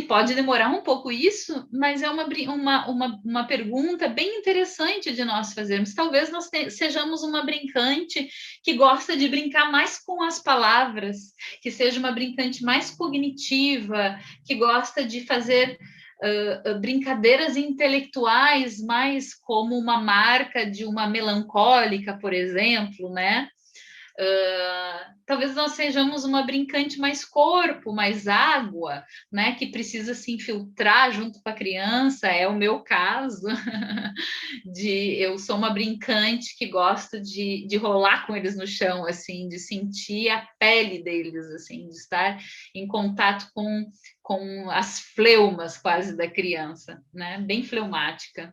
pode demorar um pouco isso, mas é uma pergunta bem interessante de nós fazermos. Talvez nós sejamos uma brincante que gosta de brincar mais com as palavras, que seja uma brincante mais cognitiva, que gosta de fazer brincadeiras intelectuais, mais como uma marca de uma melancólica, por exemplo, né? Talvez nós sejamos uma brincante mais corpo, mais água, né, que precisa se infiltrar junto com a criança, é o meu caso, eu sou uma brincante que gosto de rolar com eles no chão, assim, de sentir a pele deles, assim, de estar em contato com as fleumas quase da criança, né, bem fleumática.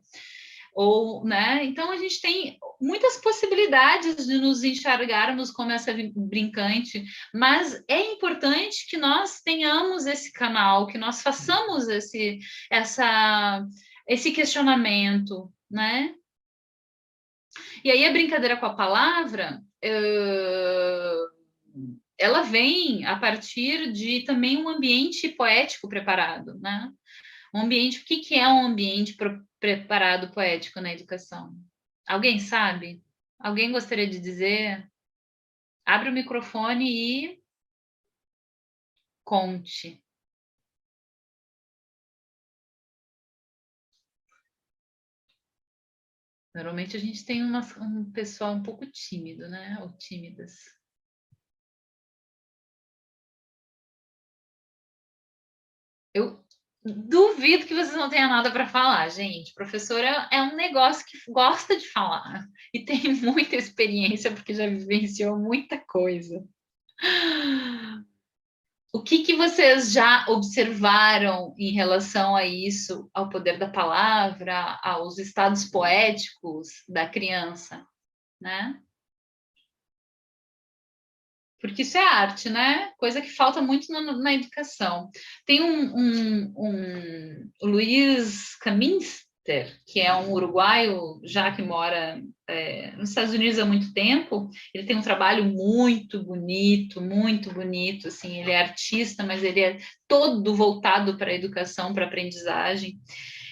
Né? Então, a gente tem muitas possibilidades de nos enxergarmos como essa brincante, mas é importante que nós tenhamos esse canal, que nós façamos esse questionamento, né? E aí a brincadeira com a palavra, ela vem a partir de também um ambiente poético preparado, né? Um ambiente, o que é um ambiente preparado poético na educação? Alguém sabe? Alguém gostaria de dizer? Abre o microfone e conte. Normalmente a gente tem um pessoal um pouco tímido, né? Ou tímidas. Eu duvido que vocês não tenham nada para falar, gente. Professora é um negócio que gosta de falar e tem muita experiência porque já vivenciou muita coisa. O que vocês já observaram em relação a isso, ao poder da palavra, aos estados poéticos da criança, né? Porque isso é arte, né? Coisa que falta muito na educação. Tem o Luiz Caminster, que é um uruguaio já que mora nos Estados Unidos há muito tempo. Ele tem um trabalho muito bonito, assim. Ele é artista, mas ele é todo voltado para a educação, para a aprendizagem.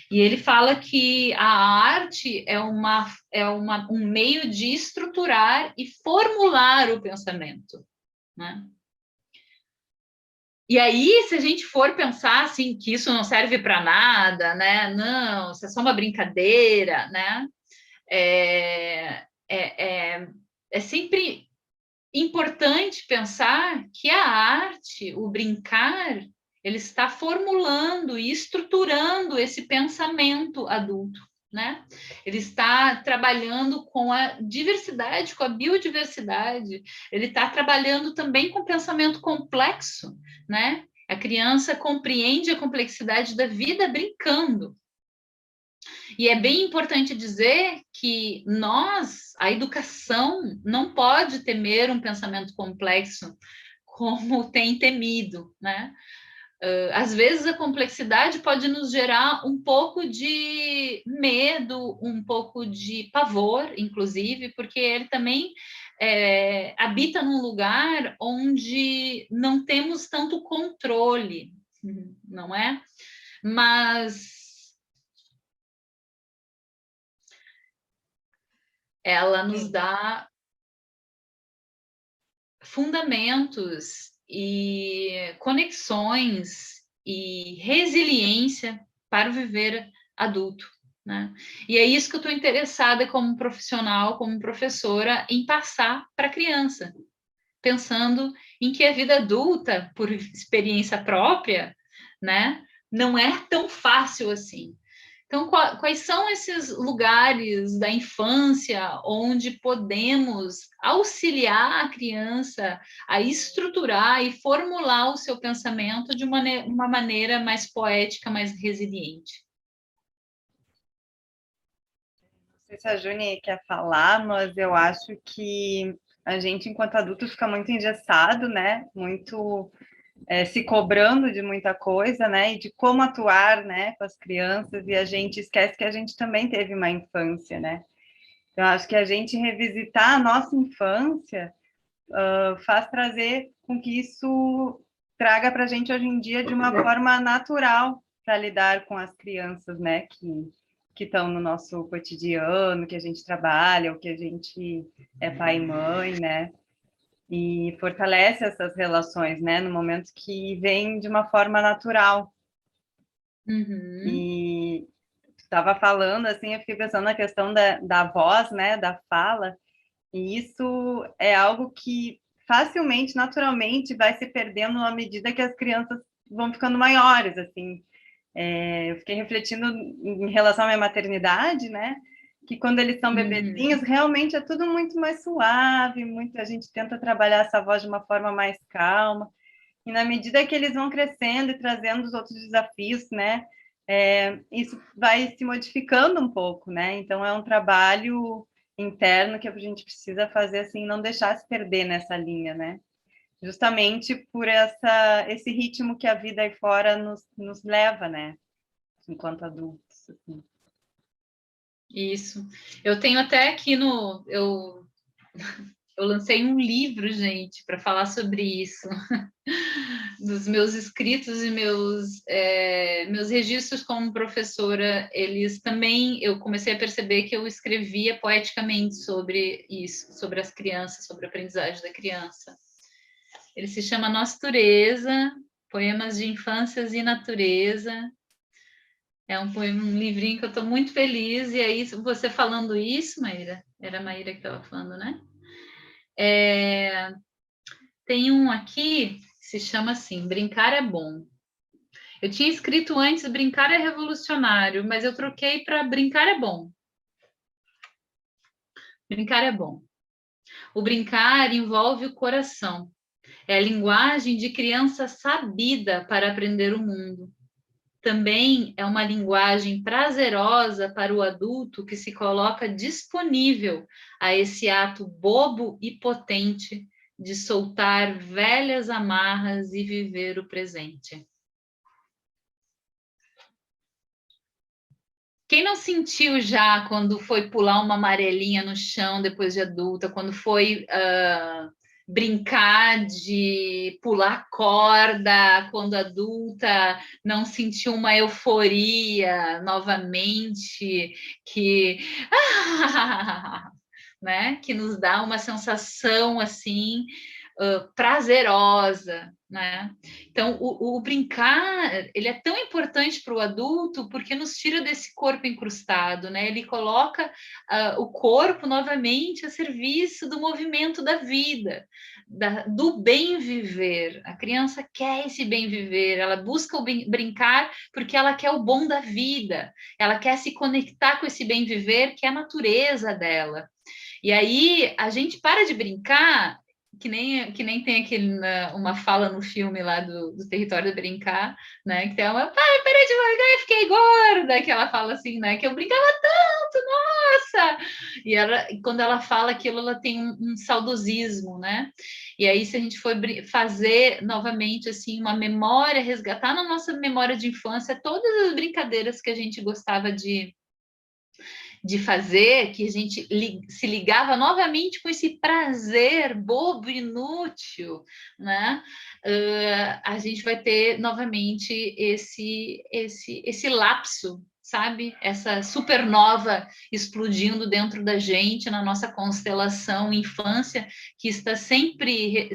E ele fala que a arte é um meio de estruturar e formular o pensamento, né? E aí, se a gente for pensar assim que isso não serve para nada, né? Não, isso é só uma brincadeira, né? É sempre importante pensar que a arte, o brincar, ele está formulando e estruturando esse pensamento adulto, né? Ele está trabalhando com a diversidade, com a biodiversidade, ele está trabalhando também com pensamento complexo, né? A criança compreende a complexidade da vida brincando. E é bem importante dizer que a educação, não pode temer um pensamento complexo como tem temido, né? Às vezes a complexidade pode nos gerar um pouco de medo, um pouco de pavor, inclusive, porque ele também habita num lugar onde não temos tanto controle, não é? Mas ela nos dá fundamentos e conexões e resiliência para o viver adulto, né? E é isso que eu estou interessada como profissional, como professora, em passar para a criança, pensando em que a vida adulta, por experiência própria, né, não é tão fácil assim. Então, quais são esses lugares da infância onde podemos auxiliar a criança a estruturar e formular o seu pensamento de uma maneira mais poética, mais resiliente? Não sei se a Juni quer falar, mas eu acho que a gente, enquanto adulto, fica muito engessado, né? Muito se cobrando de muita coisa, né? E de como atuar, né, com as crianças, e a gente esquece que a gente também teve uma infância, né? Então, acho que a gente revisitar a nossa infância faz trazer com que isso traga para a gente hoje em dia de uma forma natural para lidar com as crianças, né? Que estão no nosso cotidiano, que a gente trabalha, ou que a gente é pai e mãe, né? E fortalece essas relações, né? No momento que vem de uma forma natural. Uhum. E estava falando, assim, eu fiquei pensando na questão da voz, né? Da fala, e isso é algo que facilmente, naturalmente, vai se perdendo à medida que as crianças vão ficando maiores, assim. Eu fiquei refletindo em relação à minha maternidade, né? Que quando eles são bebezinhos, realmente é tudo muito mais suave, a gente tenta trabalhar essa voz de uma forma mais calma. E na medida que eles vão crescendo e trazendo os outros desafios, né? Isso vai se modificando um pouco, né? Então é um trabalho interno que a gente precisa fazer, assim, não deixar se perder nessa linha, né? Justamente por esse ritmo que a vida aí fora nos leva, né? Enquanto adultos. Assim. Isso. Eu tenho até aqui eu lancei um livro, gente, para falar sobre isso. Dos meus escritos e meus registros como professora, eles também, eu comecei a perceber que eu escrevia poeticamente sobre isso, sobre as crianças, sobre a aprendizagem da criança. Ele se chama Natureza, Poemas de Infâncias e Natureza. É um livrinho que eu estou muito feliz, e aí você falando isso, Maíra, era a Maíra que estava falando, né? Tem um aqui se chama assim, Brincar é Bom. Eu tinha escrito antes Brincar é Revolucionário, mas eu troquei para Brincar é Bom. Brincar é bom. O brincar envolve o coração. É a linguagem de criança sabida para aprender o mundo. Também é uma linguagem prazerosa para o adulto que se coloca disponível a esse ato bobo e potente de soltar velhas amarras e viver o presente. Quem não sentiu já quando foi pular uma amarelinha no chão depois de adulta, quando foi brincar de pular corda quando adulta, não sentiu uma euforia novamente, que né, que nos dá uma sensação assim prazerosa, né? Então, o brincar, ele é tão importante para o adulto porque nos tira desse corpo incrustado, né? Ele coloca o corpo novamente a serviço do movimento da vida, do bem viver. A criança quer esse bem viver, ela busca o brincar porque ela quer o bom da vida, ela quer se conectar com esse bem viver que é a natureza dela. E aí a gente para de brincar, que nem tem uma fala no filme lá do Território do Brincar, né? Que tem uma, pai, parei de largar e fiquei gorda, que ela fala assim, né? Que eu brincava tanto, nossa! E quando ela fala aquilo, ela tem um saudosismo, né? E aí, se a gente for fazer novamente assim uma memória, resgatar na nossa memória de infância todas as brincadeiras que a gente gostava de fazer, que a gente se ligava novamente com esse prazer bobo, inútil, né? A gente vai ter novamente esse lapso, sabe? Essa supernova explodindo dentro da gente, na nossa constelação infância, que está sempre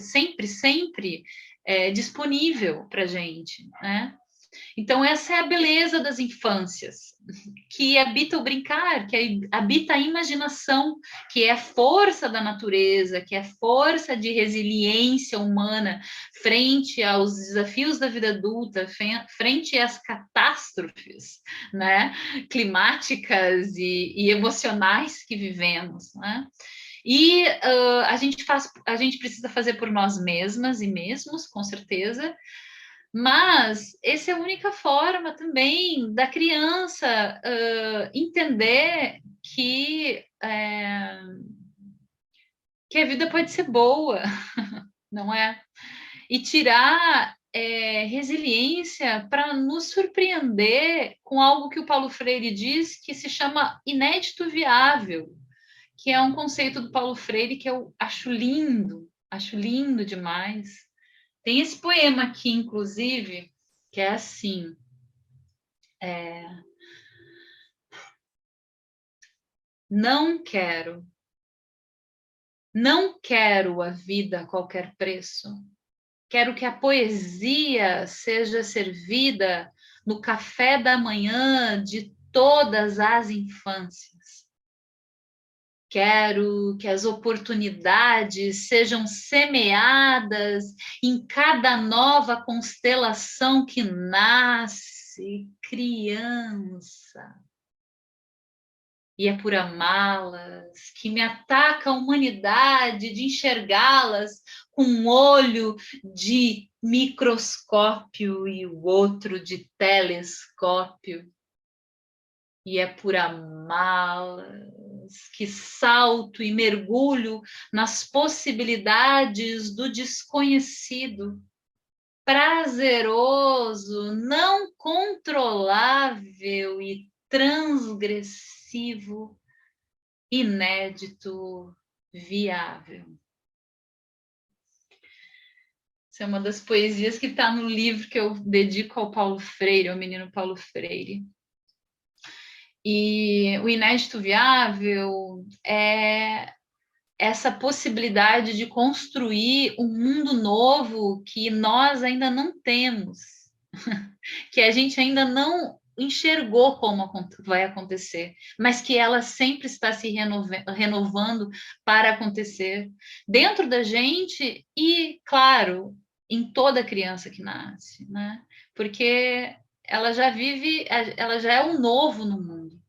disponível para a gente, né? Então, essa é a beleza das infâncias, que habita o brincar, que habita a imaginação, que é a força da natureza, que é a força de resiliência humana frente aos desafios da vida adulta, frente às catástrofes, né, climáticas e emocionais que vivemos, né? E a gente precisa fazer por nós mesmas e mesmos, com certeza, mas essa é a única forma também da criança entender que a vida pode ser boa, não é? E tirar resiliência para nos surpreender com algo que o Paulo Freire diz que se chama inédito viável, que é um conceito do Paulo Freire que eu acho lindo demais. Tem esse poema aqui, inclusive, que é assim. Não quero a vida a qualquer preço. Quero que a poesia seja servida no café da manhã de todas as infâncias. Quero que as oportunidades sejam semeadas em cada nova constelação que nasce, criança. E é por amá-las que me ataca a humanidade de enxergá-las com um olho de microscópio e o outro de telescópio. E é por amá-las que salto e mergulho nas possibilidades do desconhecido, prazeroso, não controlável e transgressivo, inédito, viável. Essa é uma das poesias que está no livro que eu dedico ao Paulo Freire, ao menino Paulo Freire. E o inédito viável é essa possibilidade de construir um mundo novo que nós ainda não temos, que a gente ainda não enxergou como vai acontecer, mas que ela sempre está se renovando para acontecer dentro da gente e, claro, em toda criança que nasce, né? Porque ela já é um novo no mundo,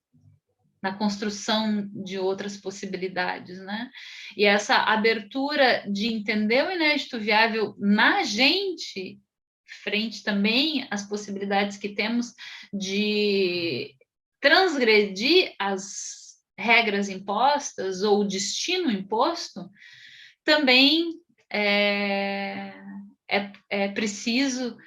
na construção de outras possibilidades, né? E essa abertura de entender o inédito viável na gente, frente também às possibilidades que temos de transgredir as regras impostas ou o destino imposto, também é preciso,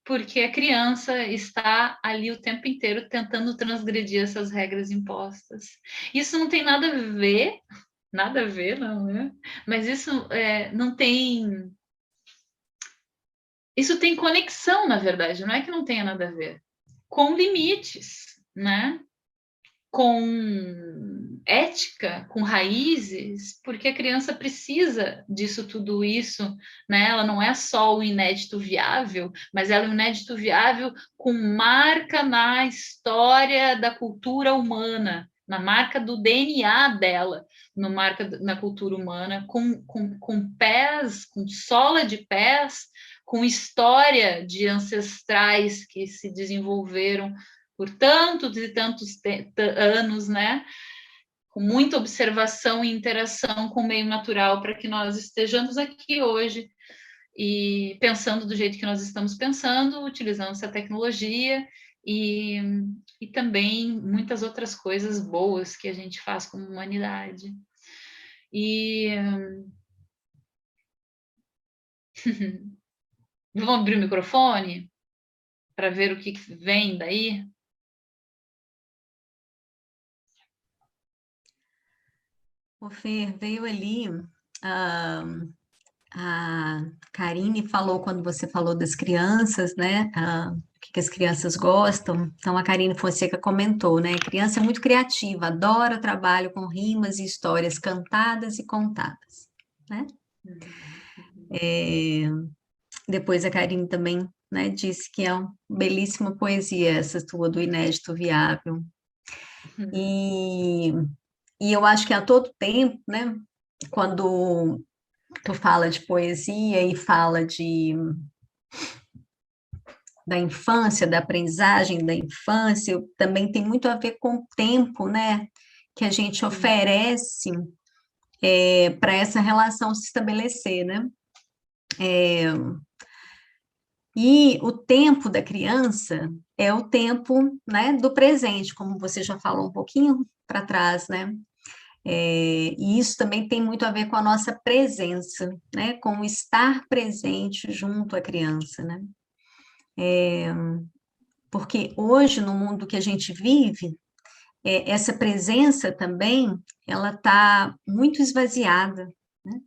porque a criança está ali o tempo inteiro tentando transgredir essas regras impostas. Isso não tem nada a ver, não, né? Mas isso não tem... Isso tem conexão, na verdade, não é que não tenha nada a ver. Com limites, né? Com ética, com raízes, porque a criança precisa disso, tudo isso, né? Ela não é só o inédito viável, mas ela é o inédito viável com marca na história da cultura humana, na marca do DNA dela, na marca na cultura humana, com pés, com sola de pés, com história de ancestrais que se desenvolveram por tantos e tantos anos, né? Com muita observação e interação com o meio natural, para que nós estejamos aqui hoje e pensando do jeito que nós estamos pensando, utilizando essa tecnologia e também muitas outras coisas boas que a gente faz como humanidade. E vamos abrir o microfone para ver o que vem daí? O Fer, veio ali, a Karine falou quando você falou das crianças, né? O que as crianças gostam. Então, a Karine Fonseca comentou, né? Criança é muito criativa, adora o trabalho com rimas e histórias cantadas e contadas, né? Depois a Karine também né, disse que é uma belíssima poesia essa tua do Inédito Viável. E eu acho que a todo tempo, né, quando tu fala de poesia e fala da infância, da aprendizagem da infância, também tem muito a ver com o tempo, né, que a gente oferece para essa relação se estabelecer, né? E o tempo da criança é o tempo, né, do presente, como você já falou um pouquinho para trás, né? E isso também tem muito a ver com a nossa presença, né? Com o estar presente junto à criança, né? Porque hoje, no mundo que a gente vive, essa presença também, ela está muito esvaziada, né?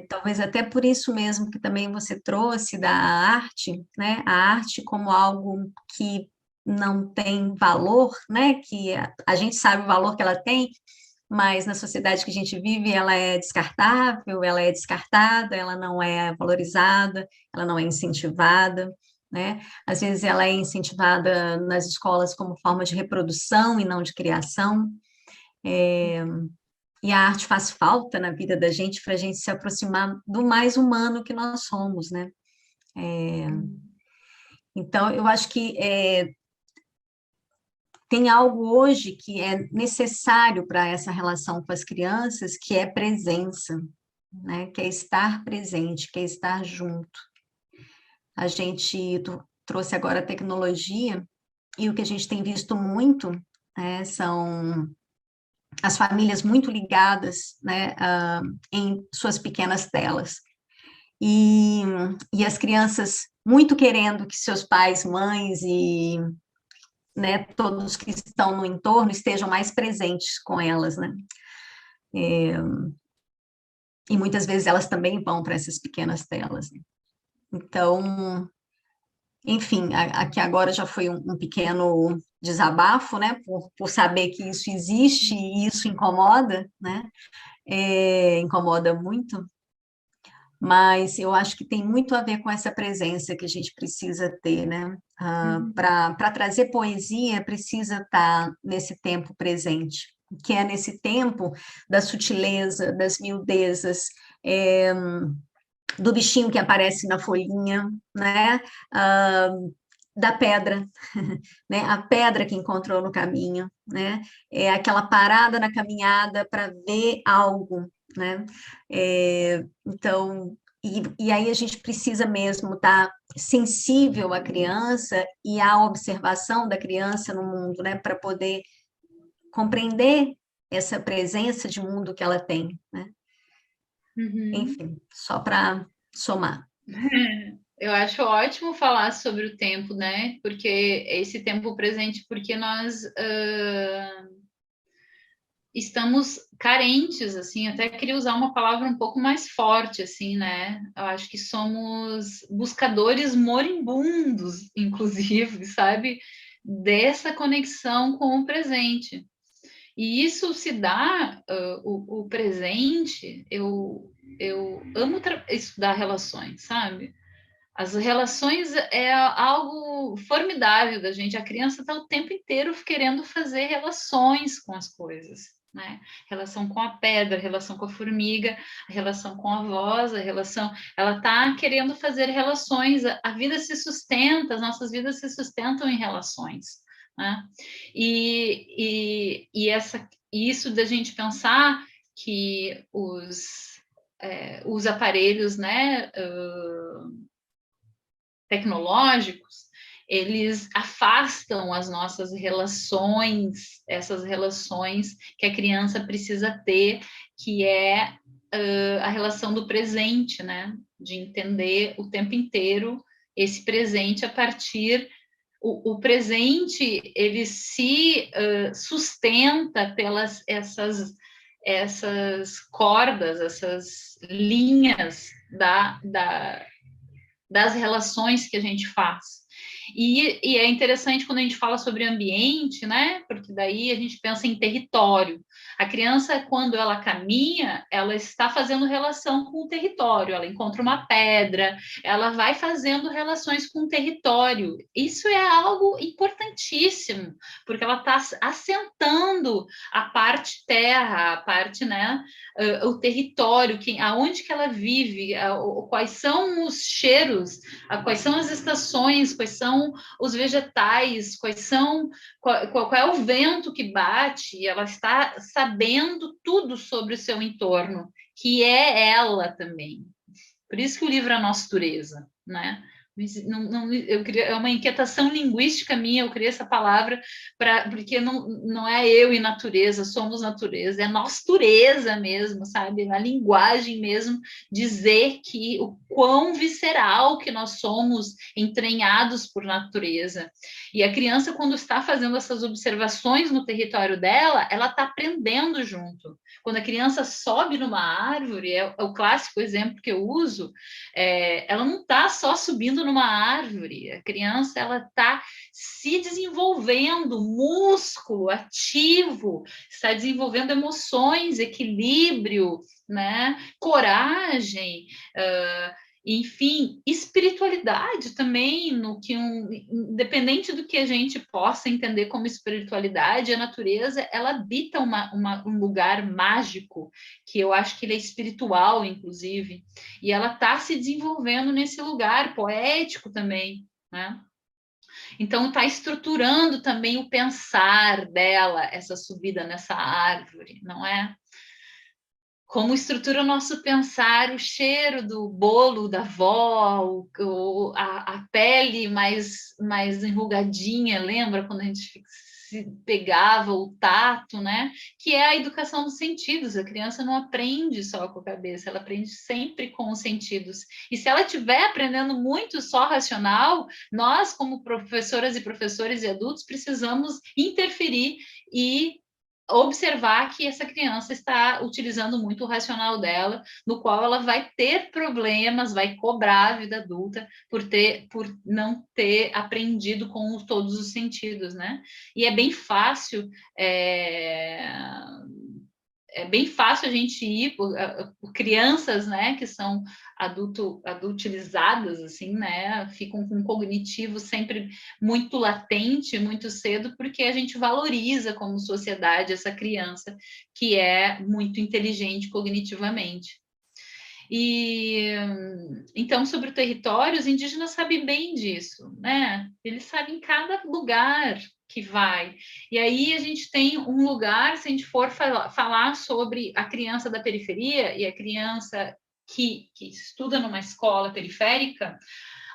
Talvez até por isso mesmo que também você trouxe da arte, né? A arte como algo que não tem valor, né? Que a gente sabe o valor que ela tem, mas na sociedade que a gente vive, ela é descartável, ela é descartada, ela não é valorizada, ela não é incentivada, né? Às vezes ela é incentivada nas escolas como forma de reprodução e não de criação. E a arte faz falta na vida da gente para a gente se aproximar do mais humano que nós somos, né? Então, eu acho que tem algo hoje que é necessário para essa relação com as crianças, que é presença, né? Que é estar presente, que é estar junto. A gente trouxe agora a tecnologia, e o que a gente tem visto muito, né, são as famílias muito ligadas, né, em suas pequenas telas. E as crianças muito querendo que seus pais, mães e, né, todos que estão no entorno estejam mais presentes com elas, né? E muitas vezes elas também vão para essas pequenas telas. Então, enfim, aqui agora já foi um pequeno desabafo, né, por saber que isso existe e isso incomoda, né? Incomoda muito, mas eu acho que tem muito a ver com essa presença que a gente precisa ter, né? Para trazer poesia, precisa estar nesse tempo presente, que é nesse tempo da sutileza, das miudezas, do bichinho que aparece na folhinha, né? Da pedra, né? A pedra que encontrou no caminho, né? É aquela parada na caminhada para ver algo, né? Então, e aí a gente precisa mesmo estar sensível à criança e à observação da criança no mundo, né? Para poder compreender essa presença de mundo que ela tem, né? Enfim, só para somar. Eu acho ótimo falar sobre o tempo, né? Porque esse tempo presente, porque nós estamos carentes, assim, até queria usar uma palavra um pouco mais forte, assim, né? Eu acho que somos buscadores moribundos, inclusive, sabe? Dessa conexão com o presente. E isso se dá, o presente, eu amo estudar relações, sabe? As relações é algo formidável da gente. A criança está o tempo inteiro querendo fazer relações com as coisas, né? Relação com a pedra, relação com a formiga, a relação com a voz, a relação. Ela está querendo fazer relações. A vida se sustenta, as nossas vidas se sustentam em relações, né? E isso da gente pensar que os aparelhos, né? Tecnológicos, eles afastam as nossas relações, essas relações que a criança precisa ter, que é a relação do presente, né? De entender o tempo inteiro esse presente a partir... O presente, ele se sustenta pelas essas cordas, essas linhas das relações que a gente faz. E é interessante quando a gente fala sobre ambiente, né? Porque daí a gente pensa em território. A criança, quando ela caminha, ela está fazendo relação com o território. Ela encontra uma pedra, ela vai fazendo relações com o território. Isso é algo importantíssimo, porque ela está assentando a parte terra, a parte, né? O território, aonde que ela vive, quais são os cheiros, quais são as estações, quais são os vegetais, qual é o vento que bate, e ela está sabendo tudo sobre o seu entorno, que é ela também. Por isso que o livro é a nossa natureza, né? É uma inquietação linguística minha, eu criei essa palavra porque não é eu e natureza, somos natureza, é natureza mesmo, sabe? A linguagem mesmo, dizer que o quão visceral que nós somos, entranhados por natureza. E a criança, quando está fazendo essas observações no território dela, ela está aprendendo junto. Quando a criança sobe numa árvore, é o clássico exemplo que eu uso, ela não está só subindo numa árvore, a criança ela está se desenvolvendo, músculo ativo, está desenvolvendo emoções, equilíbrio, né? Coragem, enfim, espiritualidade também, independente do que a gente possa entender como espiritualidade, a natureza, ela habita um lugar mágico, que eu acho que ele é espiritual, inclusive, e ela está se desenvolvendo nesse lugar poético também, né? Então, está estruturando também o pensar dela, essa subida nessa árvore, não é? Como estrutura o nosso pensar, o cheiro do bolo da avó, a pele mais enrugadinha, lembra quando a gente se pegava o tato, né? Que é a educação dos sentidos. A criança não aprende só com a cabeça, ela aprende sempre com os sentidos. E se ela estiver aprendendo muito só racional, nós, como professoras e professores e adultos, precisamos interferir e observar que essa criança está utilizando muito o racional dela, no qual ela vai ter problemas, vai cobrar a vida adulta por não ter aprendido com todos os sentidos, né? E é bem fácil a gente ir por crianças, né, que são adultilizadas, assim, né, ficam com um cognitivo sempre muito latente, muito cedo, porque a gente valoriza como sociedade essa criança que é muito inteligente cognitivamente. E então, sobre o território, os indígenas sabem bem disso, né? Eles sabem cada lugar que vai. E aí a gente tem um lugar, se a gente for falar sobre a criança da periferia e a criança que estuda numa escola periférica,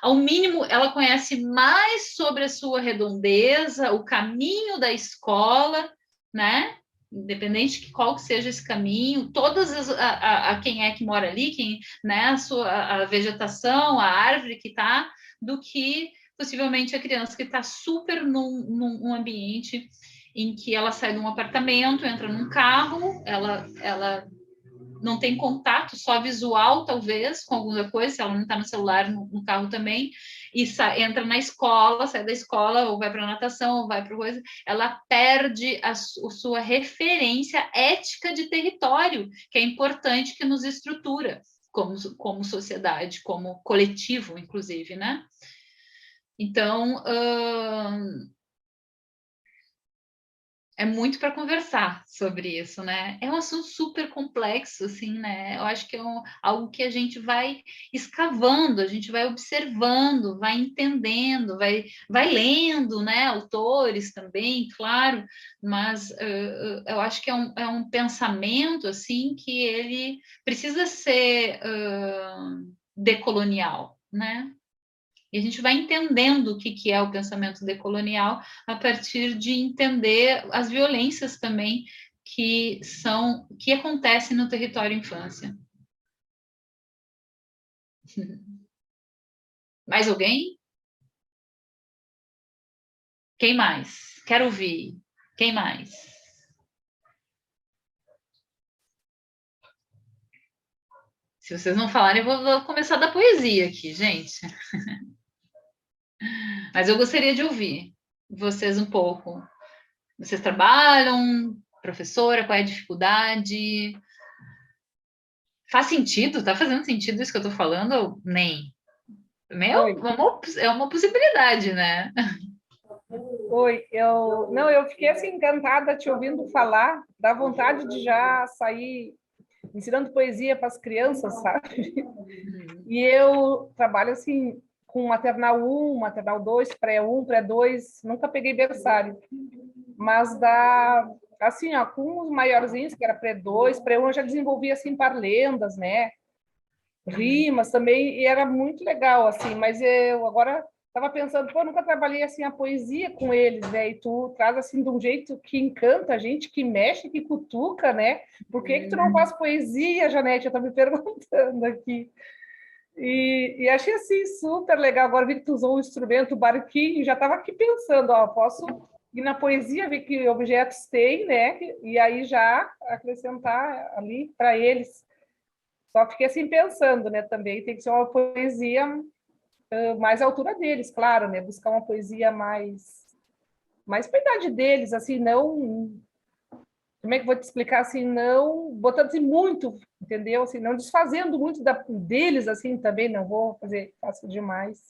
ao mínimo ela conhece mais sobre a sua redondeza, o caminho da escola, né? Independente de qual que seja esse caminho, quem é que mora ali, né, a vegetação, a árvore que está, do que possivelmente a criança que está super num ambiente em que ela sai de um apartamento, entra num carro, ela não tem contato, só visual, talvez, com alguma coisa, se ela não está no celular, no carro também, e entra na escola, sai da escola, ou vai para a natação, ou vai para coisa, ela perde a sua referência ética de território, que é importante, que nos estrutura como sociedade, como coletivo, inclusive, né? Então, é muito para conversar sobre isso, né? É um assunto super complexo, assim, né? Eu acho que é algo que a gente vai escavando, a gente vai observando, vai entendendo, vai lendo, né? Autores também, claro, mas eu acho que é um pensamento, assim, que ele precisa ser decolonial, né? E a gente vai entendendo o que é o pensamento decolonial a partir de entender as violências também que acontecem no território infância. Mais alguém? Quem mais? Quero ouvir. Quem mais? Se vocês não falarem, eu vou começar da poesia aqui, gente. Mas eu gostaria de ouvir vocês um pouco. Vocês trabalham, professora, qual é a dificuldade? Faz sentido? Tá fazendo sentido isso que eu tô falando? Ou nem? Oi. É uma possibilidade, né? Oi, eu fiquei assim encantada te ouvindo falar, dá vontade de já sair ensinando poesia para as crianças, sabe? E eu trabalho assim com maternal 1, maternal 2, pré-1, pré-2, nunca peguei berçário, mas dá assim, ó, com os maiorzinhos, que era pré-2, pré-1, eu já desenvolvi assim parlendas, né? Rimas também, e era muito legal, assim, mas eu agora estava pensando, pô, eu nunca trabalhei assim a poesia com eles, né? E tu traz assim de um jeito que encanta a gente, que mexe, que cutuca, né? Por que que tu não faz poesia, Janete? Eu estou me perguntando aqui. E achei assim super legal. Agora vi que tu usou o instrumento, o barquinho, já estava aqui pensando, ó, posso ir na poesia, ver que objetos tem, né? E aí já acrescentar ali para eles. Só fiquei assim pensando, né? Também tem que ser uma poesia mais à altura deles, claro, né? Buscar uma poesia mais para a idade deles, assim, não. Como é que eu vou te explicar assim? Não botando assim muito, entendeu? Assim, não desfazendo muito deles, assim, também não vou fazer fácil demais.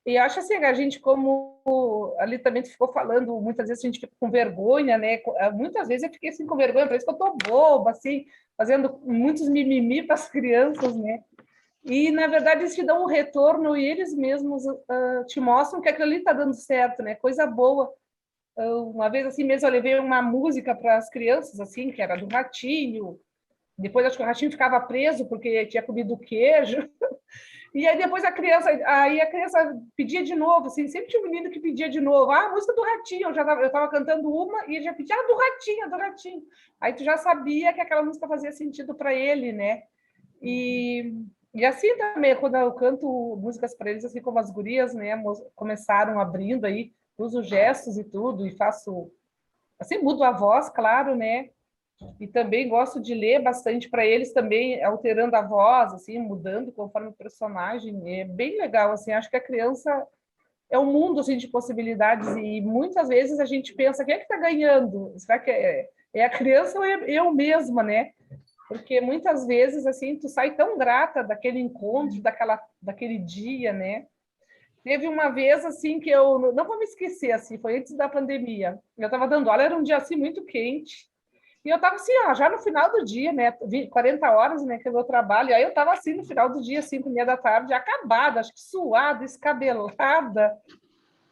E acho assim, a gente, como ali também tu ficou falando, muitas vezes a gente fica com vergonha, né? Muitas vezes eu fiquei assim com vergonha, parece que eu tô boba, assim, fazendo muitos mimimi para as crianças, né? E, na verdade, eles te dão um retorno e eles mesmos te mostram que aquilo ali está dando certo, né? Coisa boa. Uma vez, assim mesmo, eu levei uma música para as crianças, assim, que era do Ratinho. Depois, acho que o Ratinho ficava preso porque tinha comido queijo. E aí, depois, aí a criança pedia de novo, assim, sempre tinha um menino que pedia de novo. Ah, a música do Ratinho. Eu estava cantando uma e ele já pedia, do Ratinho, do Ratinho. Aí tu já sabia que aquela música fazia sentido para ele, né? E assim também, quando eu canto músicas para eles, assim como as gurias, né, começaram abrindo aí, uso gestos e tudo, e faço, assim, mudo a voz, claro, né, e também gosto de ler bastante para eles também, alterando a voz, assim, mudando conforme o personagem, é bem legal, assim, acho que a criança é um mundo, assim, de possibilidades, e muitas vezes a gente pensa, quem é que está ganhando? Será que é a criança ou é eu mesma, né? Porque muitas vezes, assim, tu sai tão grata daquele encontro, daquele dia, né? Teve uma vez, assim, que eu não vou me esquecer, assim, foi antes da pandemia. Eu estava dando aula, era um dia, assim, muito quente. E eu estava, assim, ó, já no final do dia, né? 40 horas, né, que é o meu trabalho. E aí eu estava, assim, no final do dia, 5h30 da tarde, acabada, acho que suada, escabelada.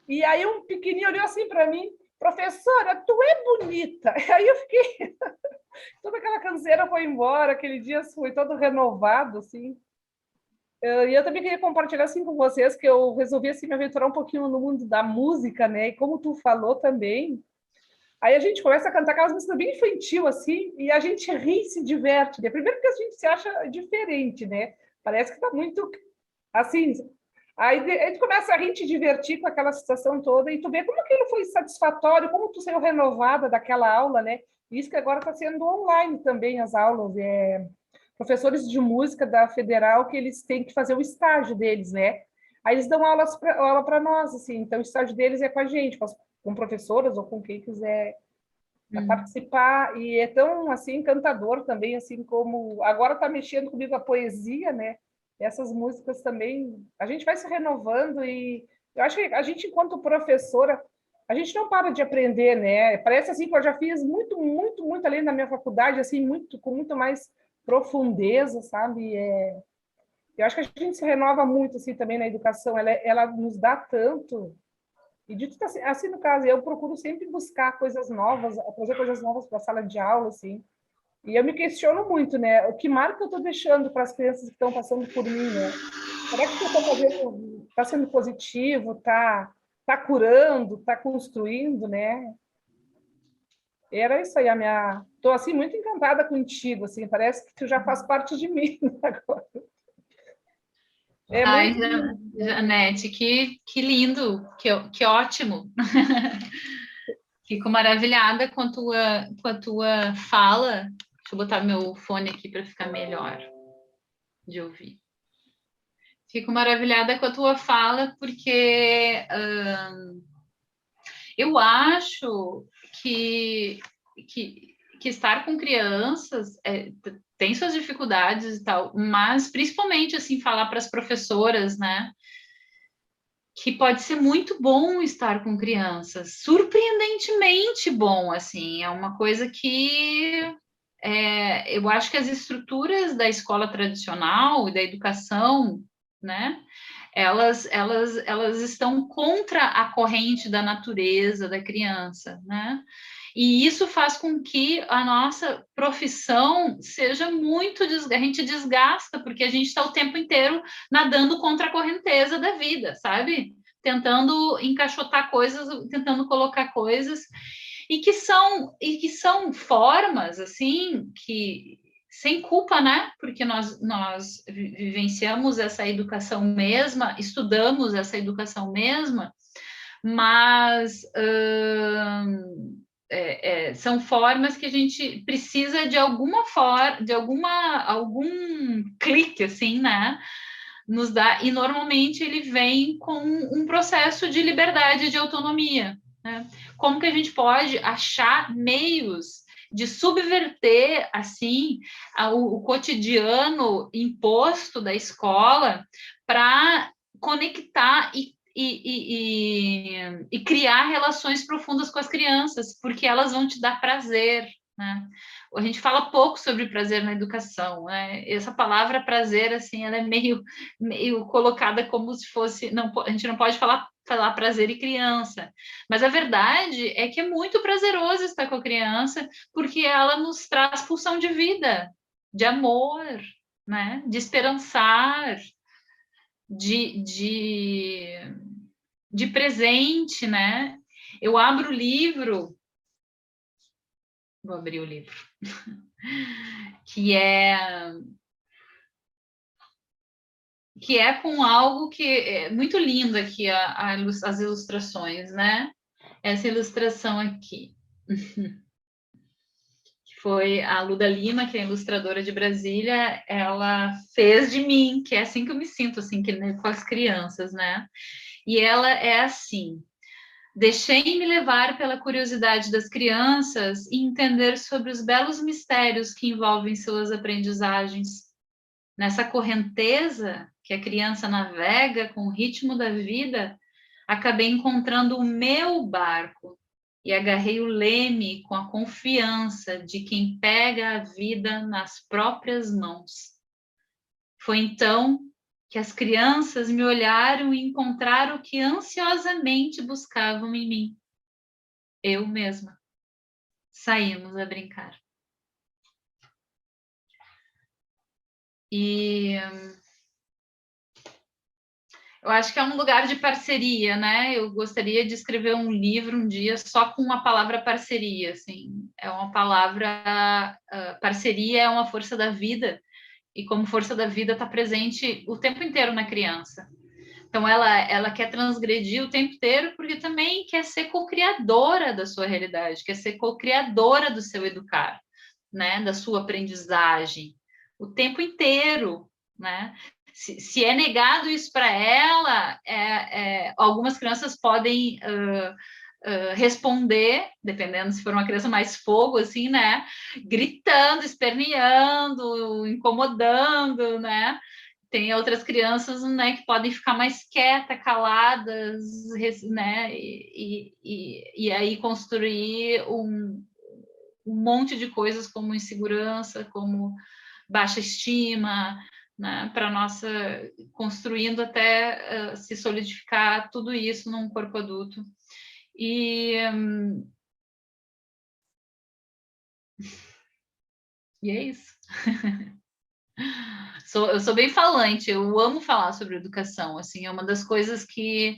E aí um pequenininho olhou assim para mim, professora, tu é bonita. E aí eu fiquei... Toda aquela canseira foi embora, aquele dia foi todo renovado, assim. E eu também queria compartilhar assim com vocês que eu resolvi assim me aventurar um pouquinho no mundo da música, né? E como tu falou também, aí a gente começa a cantar aquelas músicas bem infantil assim, e a gente ri e se diverte, né? Primeiro que a gente se acha diferente, né? Parece que tá muito assim. Aí tu começa a rir, te divertir com aquela situação toda, e tu vê como aquilo foi satisfatório, como tu saiu renovada daquela aula, né? Isso que agora está sendo online também, as aulas. Professores de música da Federal que eles têm que fazer o estágio deles, né? Aí eles dão aula para nós, assim, então o estágio deles é com a gente, com professoras ou com quem quiser participar, e é tão, assim, encantador também, assim, como agora está mexendo comigo a poesia, né? Essas músicas também, a gente vai se renovando e eu acho que a gente, enquanto professora, a gente não para de aprender, né? Parece assim que eu já fiz muito, muito, muito além da minha faculdade, assim, com muito mais profundeza, sabe? Eu acho que a gente se renova muito, assim, também na educação, ela nos dá tanto. E dito assim, no caso, eu procuro sempre buscar coisas novas, trazer coisas novas para a sala de aula, assim. E eu me questiono muito, né? O que marca eu estou deixando para as crianças que estão passando por mim, né? Será que o que eu estou fazendo está sendo positivo, tá curando, está construindo, né? Era isso aí, Estou, assim, muito encantada contigo, assim, parece que tu já faz parte de mim agora. É Ai, muito lindo. Janete, que lindo, que ótimo. Fico maravilhada com a tua fala. Deixa eu botar meu fone aqui para ficar melhor de ouvir. Fico maravilhada com a tua fala, porque eu acho que estar com crianças tem suas dificuldades e tal, mas principalmente assim falar para as professoras, né, que pode ser muito bom estar com crianças, surpreendentemente bom, assim, é uma coisa que eu acho que as estruturas da escola tradicional e da educação, né, elas estão contra a corrente da natureza da criança, né? E isso faz com que a nossa profissão seja muito... A gente desgasta, porque a gente está o tempo inteiro nadando contra a correnteza da vida, sabe? Tentando encaixotar coisas, tentando colocar coisas, e que são formas, assim, que... sem culpa, né? Porque nós vivenciamos essa educação mesma, estudamos essa educação mesma, mas... são formas que a gente precisa de alguma forma, algum clique, assim, né? Nos dá, e normalmente ele vem com um processo de liberdade, de autonomia, né? Como que a gente pode achar meios de subverter, assim, o cotidiano imposto da escola para conectar e criar relações profundas com as crianças, porque elas vão te dar prazer, né? A gente fala pouco sobre prazer na educação, né? Essa palavra prazer, assim, ela é meio colocada como se fosse... Não, a gente não pode falar prazer e criança, mas a verdade é que é muito prazeroso estar com a criança, porque ela nos traz pulsão de vida, de amor, né? De esperançar, de presente, né? Eu abro o livro, vou abrir o livro, que é com algo que é muito lindo aqui, as ilustrações, né? Essa ilustração aqui, que foi a Luda Lima, que é ilustradora de Brasília, ela fez de mim, que é assim que eu me sinto, assim, que, né, com as crianças, né? E ela é assim: deixei-me levar pela curiosidade das crianças e entender sobre os belos mistérios que envolvem suas aprendizagens. Nessa correnteza que a criança navega com o ritmo da vida, acabei encontrando o meu barco e agarrei o leme com a confiança de quem pega a vida nas próprias mãos. Foi então que as crianças me olharam e encontraram o que ansiosamente buscavam em mim. Eu mesma. Saímos a brincar. E eu acho que é um lugar de parceria, né? Eu gostaria de escrever um livro um dia só com a palavra parceria, assim. É uma palavra... parceria é uma força da vida, e como força da vida está presente o tempo inteiro na criança. Então, ela quer transgredir o tempo inteiro, porque também quer ser co-criadora da sua realidade, quer ser co-criadora do seu educar, né? Da sua aprendizagem, o tempo inteiro, né? Se é negado isso para ela, algumas crianças podem responder, dependendo se for uma criança mais fogo, assim, né? Gritando, esperneando, incomodando, né? Tem outras crianças, né, que podem ficar mais quietas, caladas, né, e aí construir um monte de coisas como insegurança, como baixa estima, né, para nossa... construindo até se solidificar tudo isso num corpo adulto. E é isso. Eu sou bem falante, eu amo falar sobre educação, assim, é uma das coisas que,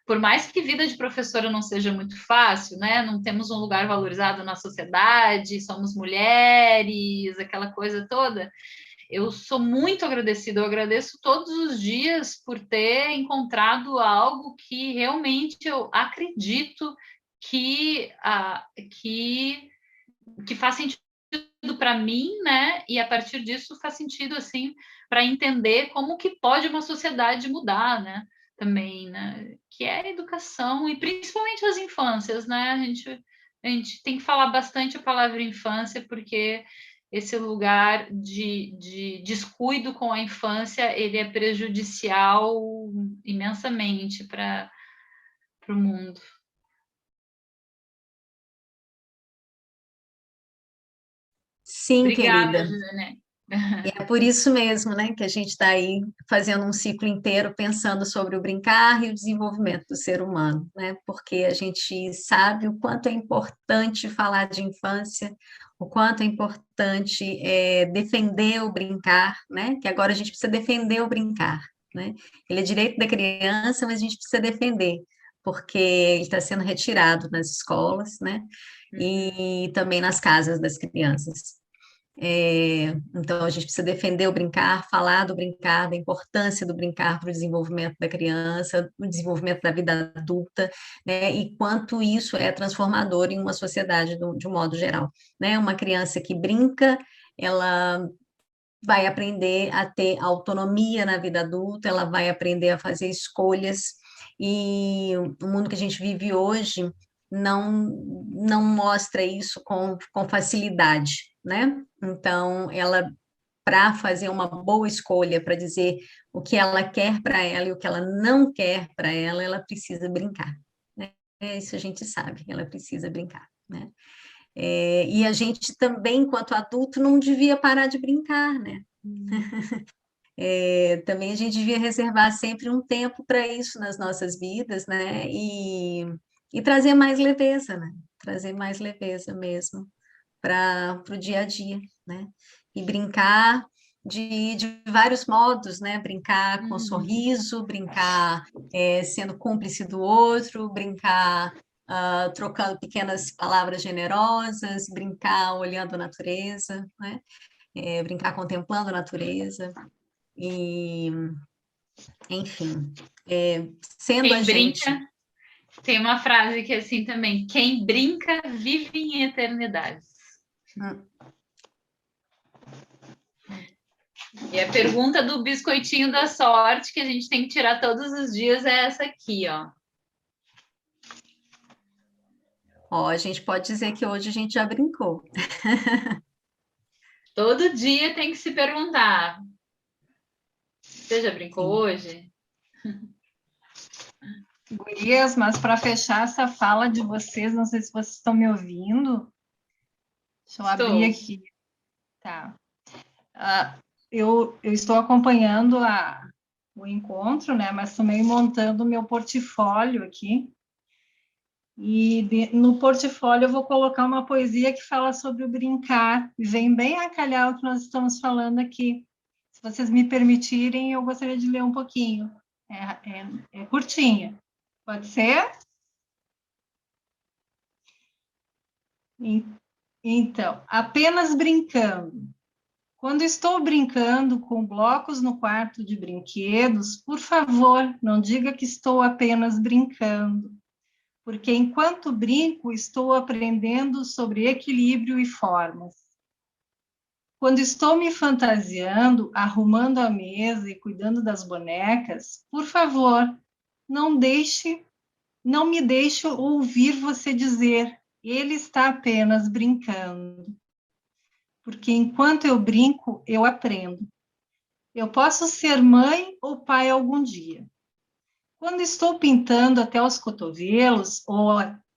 por mais que vida de professora não seja muito fácil, né, não temos um lugar valorizado na sociedade, somos mulheres, aquela coisa toda, eu sou muito agradecida, eu agradeço todos os dias por ter encontrado algo que realmente eu acredito que faz sentido sentido para mim, né? E a partir disso faz sentido assim para entender como que pode uma sociedade mudar, né? Também, né? Que é a educação e principalmente as infâncias, né? A gente tem que falar bastante a palavra infância porque esse lugar de descuido com a infância ele é prejudicial imensamente para o mundo. Sim, Obrigada, querida. Juliane. E é por isso mesmo, né, que a gente está aí fazendo um ciclo inteiro pensando sobre o brincar e o desenvolvimento do ser humano, né? Porque a gente sabe o quanto é importante falar de infância, o quanto é importante defender o brincar, né? Que agora a gente precisa defender o brincar, né? Ele é direito da criança, mas a gente precisa defender, porque ele está sendo retirado nas escolas, né? E também nas casas das crianças. Então, a gente precisa defender o brincar, falar do brincar, da importância do brincar para o desenvolvimento da criança, o desenvolvimento da vida adulta, né, e quanto isso é transformador em uma sociedade de um modo geral, né? Uma criança que brinca, ela vai aprender a ter autonomia na vida adulta, ela vai aprender a fazer escolhas, e o mundo que a gente vive hoje não mostra isso com facilidade, né? Então, ela, para fazer uma boa escolha, para dizer o que ela quer para ela e o que ela não quer para ela, ela precisa brincar, né? Isso a gente sabe, ela precisa brincar, né? E a gente também, enquanto adulto, não devia parar de brincar, né? Também a gente devia reservar sempre um tempo para isso nas nossas vidas, né? E trazer mais leveza, né? Trazer mais leveza mesmo para o dia a dia, né? E brincar de vários modos, né? Brincar com sorriso, brincar sendo cúmplice do outro, brincar trocando pequenas palavras generosas, brincar olhando a natureza, né? Brincar contemplando a natureza. E, enfim, sendo a Quem gente. brinca, tem uma frase que é assim também: quem brinca vive em eternidade. E a pergunta do biscoitinho da sorte que a gente tem que tirar todos os dias é essa aqui, ó. Ó, a gente pode dizer que hoje a gente já brincou. Todo dia tem que se perguntar: você já brincou Sim. hoje? Gurias, mas para fechar essa fala de vocês, não sei se vocês estão me ouvindo. Deixa eu abrir aqui. Tá. Eu estou acompanhando o encontro, né? Mas também montando o meu portfólio aqui. E no portfólio eu vou colocar uma poesia que fala sobre o brincar. E vem bem a calhar o que nós estamos falando aqui. Se vocês me permitirem, eu gostaria de ler um pouquinho. É curtinha. Pode ser? Então, apenas brincando. Quando estou brincando com blocos no quarto de brinquedos, por favor, não diga que estou apenas brincando, porque enquanto brinco, estou aprendendo sobre equilíbrio e formas. Quando estou me fantasiando, arrumando a mesa e cuidando das bonecas, por favor, não me deixe ouvir você dizer, ele está apenas brincando. Porque enquanto eu brinco, eu aprendo. Eu posso ser mãe ou pai algum dia. Quando estou pintando até os cotovelos,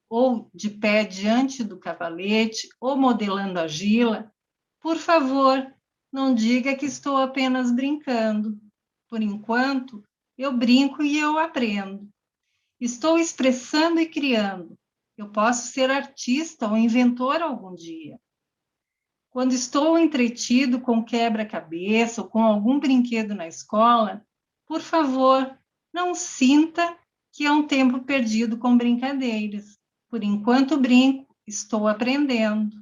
ou de pé diante do cavalete, ou modelando argila, por favor, não diga que estou apenas brincando. Por enquanto, eu brinco e eu aprendo. Estou expressando e criando. Eu posso ser artista ou inventor algum dia. Quando estou entretido com quebra-cabeça ou com algum brinquedo na escola, por favor, não sinta que é um tempo perdido com brincadeiras. Por enquanto brinco, estou aprendendo.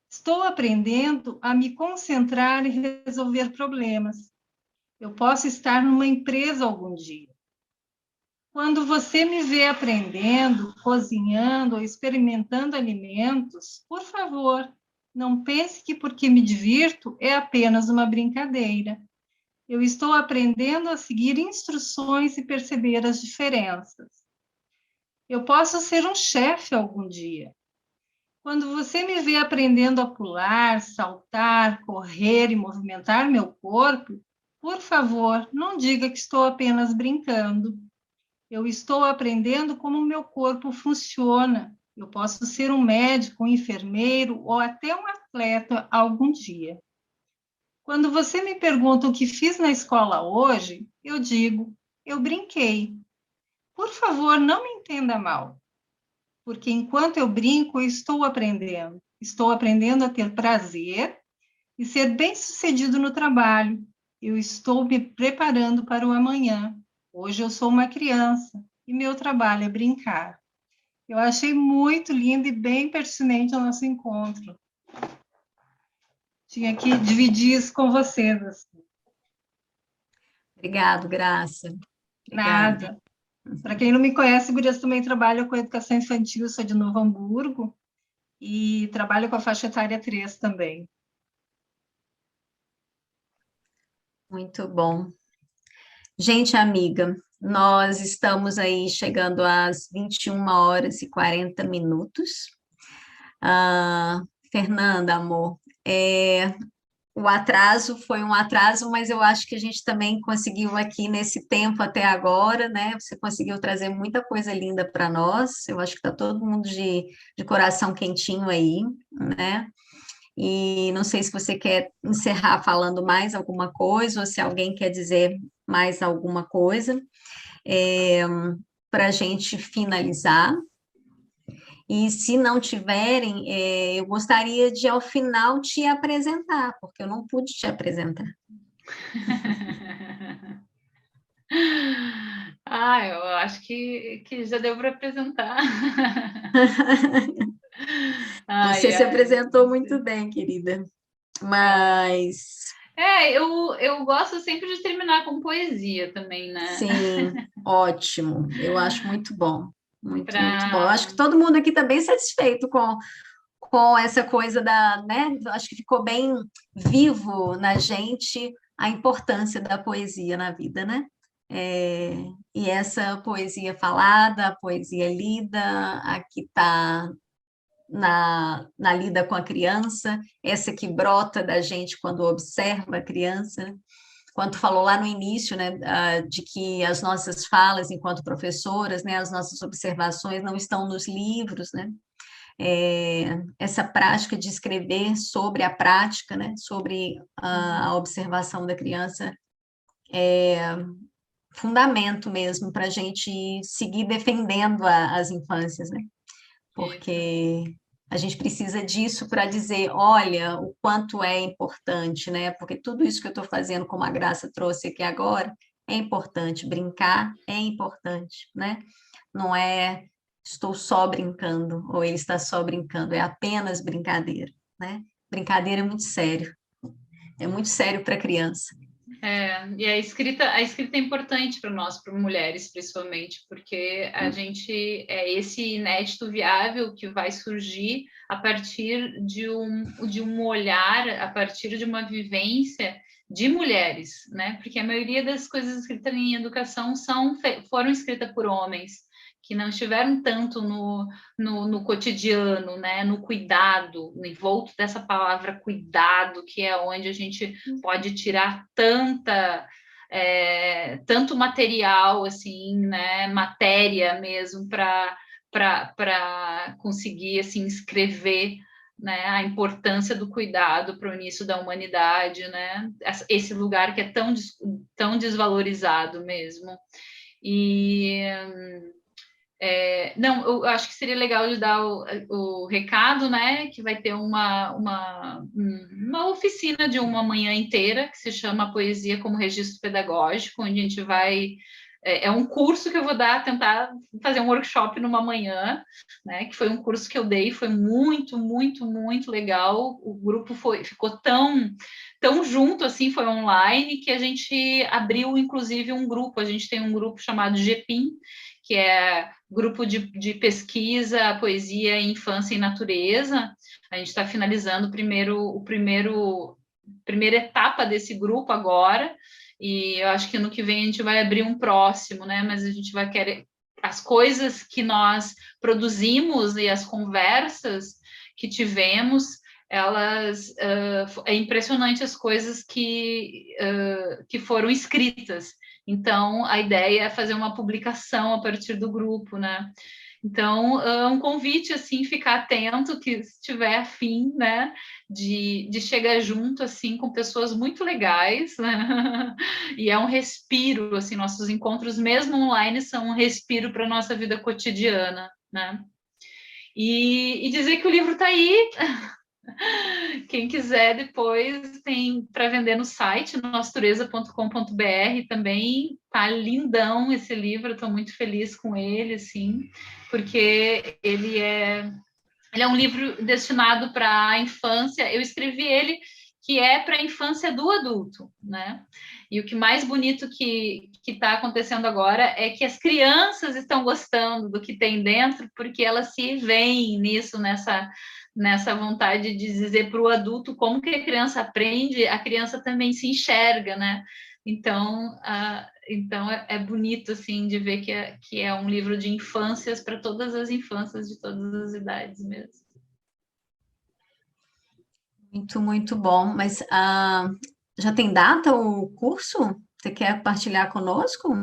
Estou aprendendo a me concentrar e resolver problemas. Eu posso estar numa empresa algum dia. Quando você me vê aprendendo, cozinhando ou experimentando alimentos, por favor, Não pense que porque me divirto é apenas uma brincadeira. Eu estou aprendendo a seguir instruções e perceber as diferenças. Eu posso ser um chefe algum dia. Quando você me vê aprendendo a pular, saltar, correr e movimentar meu corpo, por favor, não diga que estou apenas brincando. Eu estou aprendendo como o meu corpo funciona. Eu posso ser um médico, um enfermeiro ou até um atleta algum dia. Quando você me pergunta o que fiz na escola hoje, eu digo, eu brinquei. Por favor, não me entenda mal, porque enquanto eu brinco, eu estou aprendendo. Estou aprendendo a ter prazer e ser bem-sucedido no trabalho. Eu estou me preparando para o amanhã. Hoje eu sou uma criança e meu trabalho é brincar. Eu achei muito lindo e bem pertinente o nosso encontro. Tinha que dividir isso com vocês. Assim. Obrigado, Graça. Obrigada. Nada. Para quem não me conhece, Gurias, também trabalho com educação infantil, sou de Novo Hamburgo e trabalho com a faixa etária 3 também. Muito bom. Gente amiga, nós estamos aí chegando às 21h40. Fernanda, amor, o atraso foi um atraso, mas eu acho que a gente também conseguiu aqui nesse tempo até agora, né? Você conseguiu trazer muita coisa linda para nós. Eu acho que está todo mundo de coração quentinho aí, né? E não sei se você quer encerrar falando mais alguma coisa, ou se alguém quer dizer mais alguma coisa, para a gente finalizar. E se não tiverem, eu gostaria de, ao final, te apresentar, porque eu não pude te apresentar. Eu acho que já deu para apresentar. Você se apresentou muito bem, querida. Mas... eu gosto sempre de terminar com poesia também, né? Sim, ótimo. Eu acho muito bom. Muito bom. Eu acho que Pra... todo mundo aqui está bem satisfeito com essa coisa né? Eu acho que ficou bem vivo na gente a importância da poesia na vida, né? E essa poesia falada, a poesia lida, a que está na lida com a criança, essa que brota da gente quando observa a criança, né? Quando falou lá no início, né, de que as nossas falas enquanto professoras, né, as nossas observações não estão nos livros, né? Essa prática de escrever sobre a prática, né, sobre a observação da criança, é fundamento mesmo para a gente seguir defendendo as infâncias, né? Porque a gente precisa disso para dizer, olha, o quanto é importante, né? Porque tudo isso que eu estou fazendo, como a Graça trouxe aqui agora, é importante. Brincar é importante, né? Não é estou só brincando, ou ele está só brincando, é apenas brincadeira, né? Brincadeira é muito sério para a criança. E a escrita é importante para nós, para mulheres, principalmente, porque a gente é esse inédito viável que vai surgir a partir de um olhar, a partir de uma vivência de mulheres, né? Porque a maioria das coisas escritas em educação foram escritas por homens, que não estiveram tanto no cotidiano, né? No cuidado, no envolto dessa palavra cuidado, que é onde a gente pode tirar tanto material, assim, né? Matéria mesmo, para conseguir assim, escrever, né, a importância do cuidado para o início da humanidade, né? Esse lugar que é tão desvalorizado mesmo. Não, eu acho que seria legal de dar o recado, né? Que vai ter uma oficina de uma manhã inteira que se chama Poesia como Registro Pedagógico, onde a gente vai. É um curso que eu vou tentar fazer um workshop numa manhã, né? Que foi um curso que eu dei, foi muito, muito, muito legal. O grupo ficou tão junto, assim, foi online, que a gente abriu, inclusive, um grupo. A gente tem um grupo chamado GPIM, que é grupo de pesquisa, poesia, infância e natureza. A gente está finalizando primeira etapa desse grupo agora, e eu acho que ano que vem a gente vai abrir um próximo, né? Mas a gente vai querer as coisas que nós produzimos e as conversas que tivemos, elas é impressionante as coisas que foram escritas. Então, a ideia é fazer uma publicação a partir do grupo, né? Então, um convite, assim, ficar atento, que se tiver afim, né, de chegar junto, assim, com pessoas muito legais, né? E é um respiro, assim, nossos encontros, mesmo online, são um respiro para a nossa vida cotidiana, né? E dizer que o livro está aí. Quem quiser depois tem para vender no site natureza.com.br também. Tá lindão esse livro, estou muito feliz com ele, assim, porque ele é um livro destinado para a infância. Eu escrevi ele que é para a infância do adulto, né? E o que mais bonito que está acontecendo agora é que as crianças estão gostando do que tem dentro, porque elas se veem nisso, nessa vontade de dizer para o adulto como que a criança aprende, a criança também se enxerga, né? Então, é bonito, assim, de ver que é um livro de infâncias para todas as infâncias de todas as idades mesmo. Muito, muito bom. Mas já tem data o curso? Você quer partilhar conosco?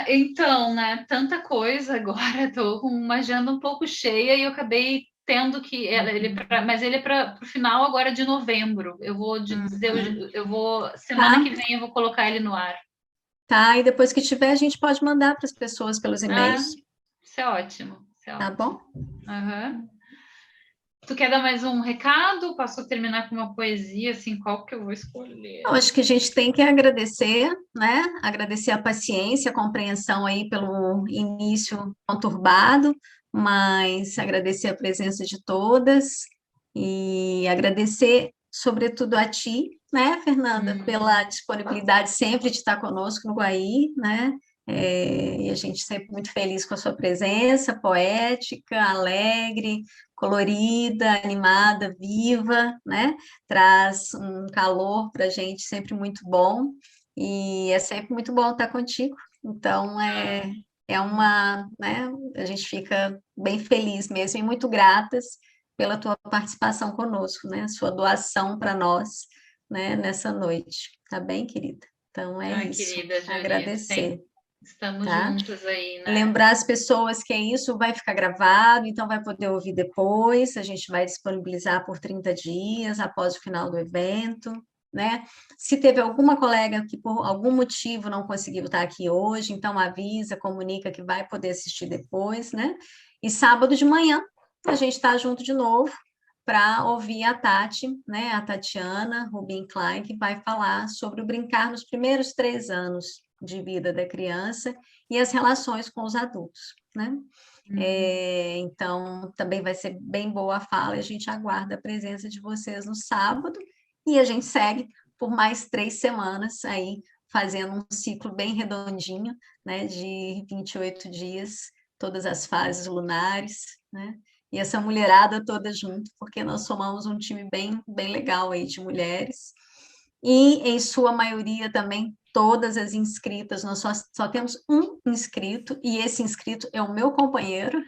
Então, né, tanta coisa agora, estou com uma agenda um pouco cheia e eu acabei tendo que, mas ele é para o final agora de novembro. Eu vou dizer, semana que vem eu vou colocar ele no ar. Tá, e depois que tiver, a gente pode mandar para as pessoas pelos e-mails. Isso é ótimo. Tá bom? Uhum. Tu quer dar mais um recado? Posso terminar com uma poesia, assim, qual que eu vou escolher? Eu acho que a gente tem que agradecer, né? Agradecer a paciência, a compreensão aí pelo início conturbado, mas agradecer a presença de todas e agradecer, sobretudo, a ti, né, Fernanda, pela disponibilidade sempre de estar conosco no Guaí, né? E a gente sempre muito feliz com a sua presença, poética, alegre, colorida, animada, viva, né? Traz um calor para a gente sempre muito bom, e é sempre muito bom estar contigo. Então, é uma, né? A gente fica bem feliz mesmo e muito gratas pela tua participação conosco, né? Sua doação para nós, né? Nessa noite, tá bem, querida? Então, é isso. Querida Jory, Agradecer. Estamos Tá? juntos aí, né? Lembrar as pessoas que isso vai ficar gravado, então vai poder ouvir depois, a gente vai disponibilizar por 30 dias após o final do evento, né? Se teve alguma colega que por algum motivo não conseguiu estar aqui hoje, então avisa, comunica que vai poder assistir depois, né? E sábado de manhã a gente está junto de novo para ouvir a Tati, né? A Tatiana Rubin Klein, que vai falar sobre o brincar nos primeiros 3 anos de vida da criança e as relações com os adultos, né? Então, também vai ser bem boa a fala, e a gente aguarda a presença de vocês no sábado, e a gente segue por mais 3 semanas aí, fazendo um ciclo bem redondinho, né, de 28 dias, todas as fases lunares, né? E essa mulherada toda junto, porque nós somamos um time bem, bem legal aí de mulheres, e em sua maioria também todas as inscritas, nós só temos um inscrito, e esse inscrito é o meu companheiro.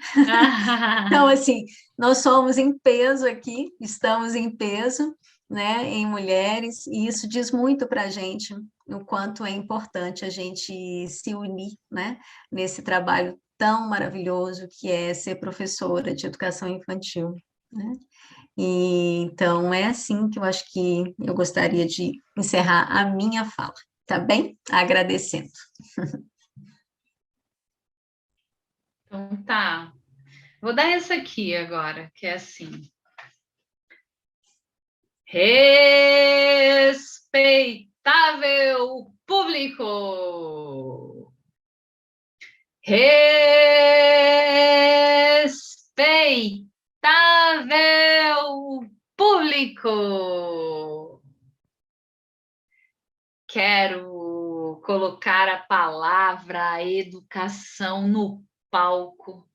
Então, assim, nós somos em peso aqui, estamos em peso, né, em mulheres, e isso diz muito para a gente o quanto é importante a gente se unir, né, nesse trabalho tão maravilhoso que é ser professora de educação infantil, né? E, então, é assim que eu acho que eu gostaria de encerrar a minha fala. Tá bem? Agradecendo. Então tá. Vou dar essa aqui agora, que é assim. Respeitável público. Respeitável público. Quero colocar a palavra educação no palco.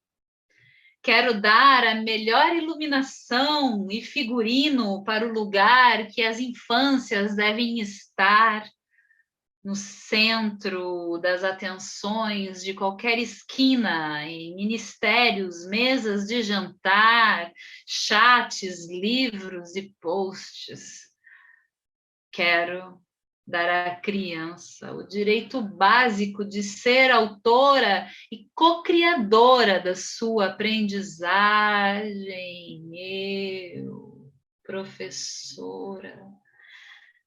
Quero dar a melhor iluminação e figurino para o lugar que as infâncias devem estar, no centro das atenções de qualquer esquina, em ministérios, mesas de jantar, chats, livros e posts. Quero dar à criança o direito básico de ser autora e co-criadora da sua aprendizagem. Eu, professora,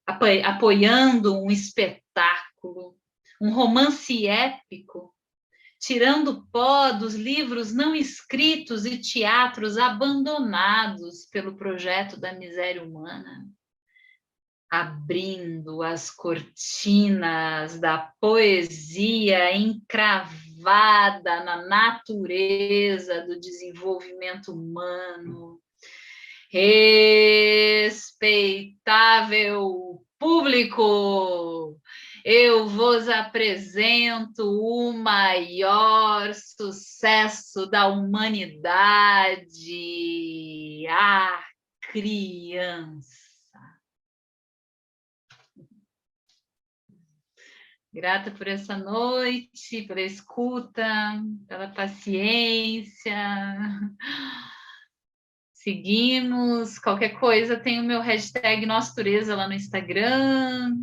apoiando um espetáculo, um romance épico, tirando pó dos livros não escritos e teatros abandonados pelo projeto da miséria humana, abrindo as cortinas da poesia encravada na natureza do desenvolvimento humano. Respeitável público, eu vos apresento o maior sucesso da humanidade, a criança. Grata por essa noite, pela escuta, pela paciência. Seguimos. Qualquer coisa, tem o meu hashtag Nostureza lá no Instagram,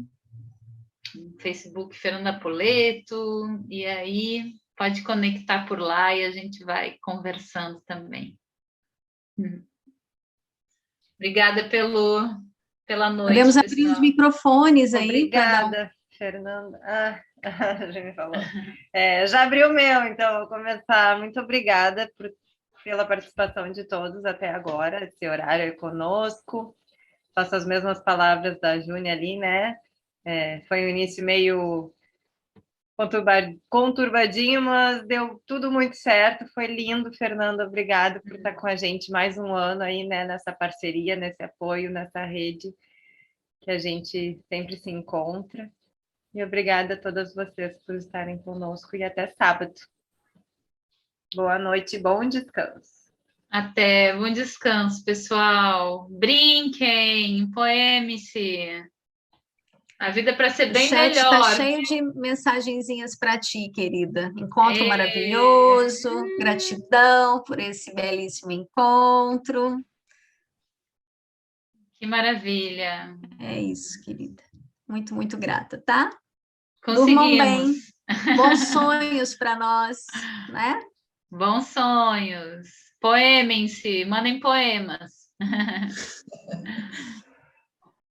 no Facebook Fernanda Poleto, e aí pode conectar por lá e a gente vai conversando também. Obrigada pela noite, Podemos abrir os pessoal. microfones aí. Obrigada, Fernanda. Já me falou. Já abri o meu, então vou começar. Muito obrigada pela participação de todos até agora, esse horário aí conosco. Faço as mesmas palavras da Júnia ali, né? Foi um início meio conturbadinho, mas deu tudo muito certo, foi lindo, Fernanda, obrigada por estar com a gente mais um ano aí, né, nessa parceria, nesse apoio, nessa rede que a gente sempre se encontra. E obrigada a todas vocês por estarem conosco e até sábado. Boa noite, bom descanso. Até, bom descanso, pessoal. Brinquem, poeme-se. A vida é para ser bem melhor. O chat está cheio de mensagenzinhas para ti, querida. Encontro maravilhoso, gratidão por esse belíssimo encontro. Que maravilha. É isso, querida. Muito, muito grata, tá? Conseguimos. Durmam bem. Bons sonhos para nós, né? Bons sonhos. Poemem-se, mandem poemas.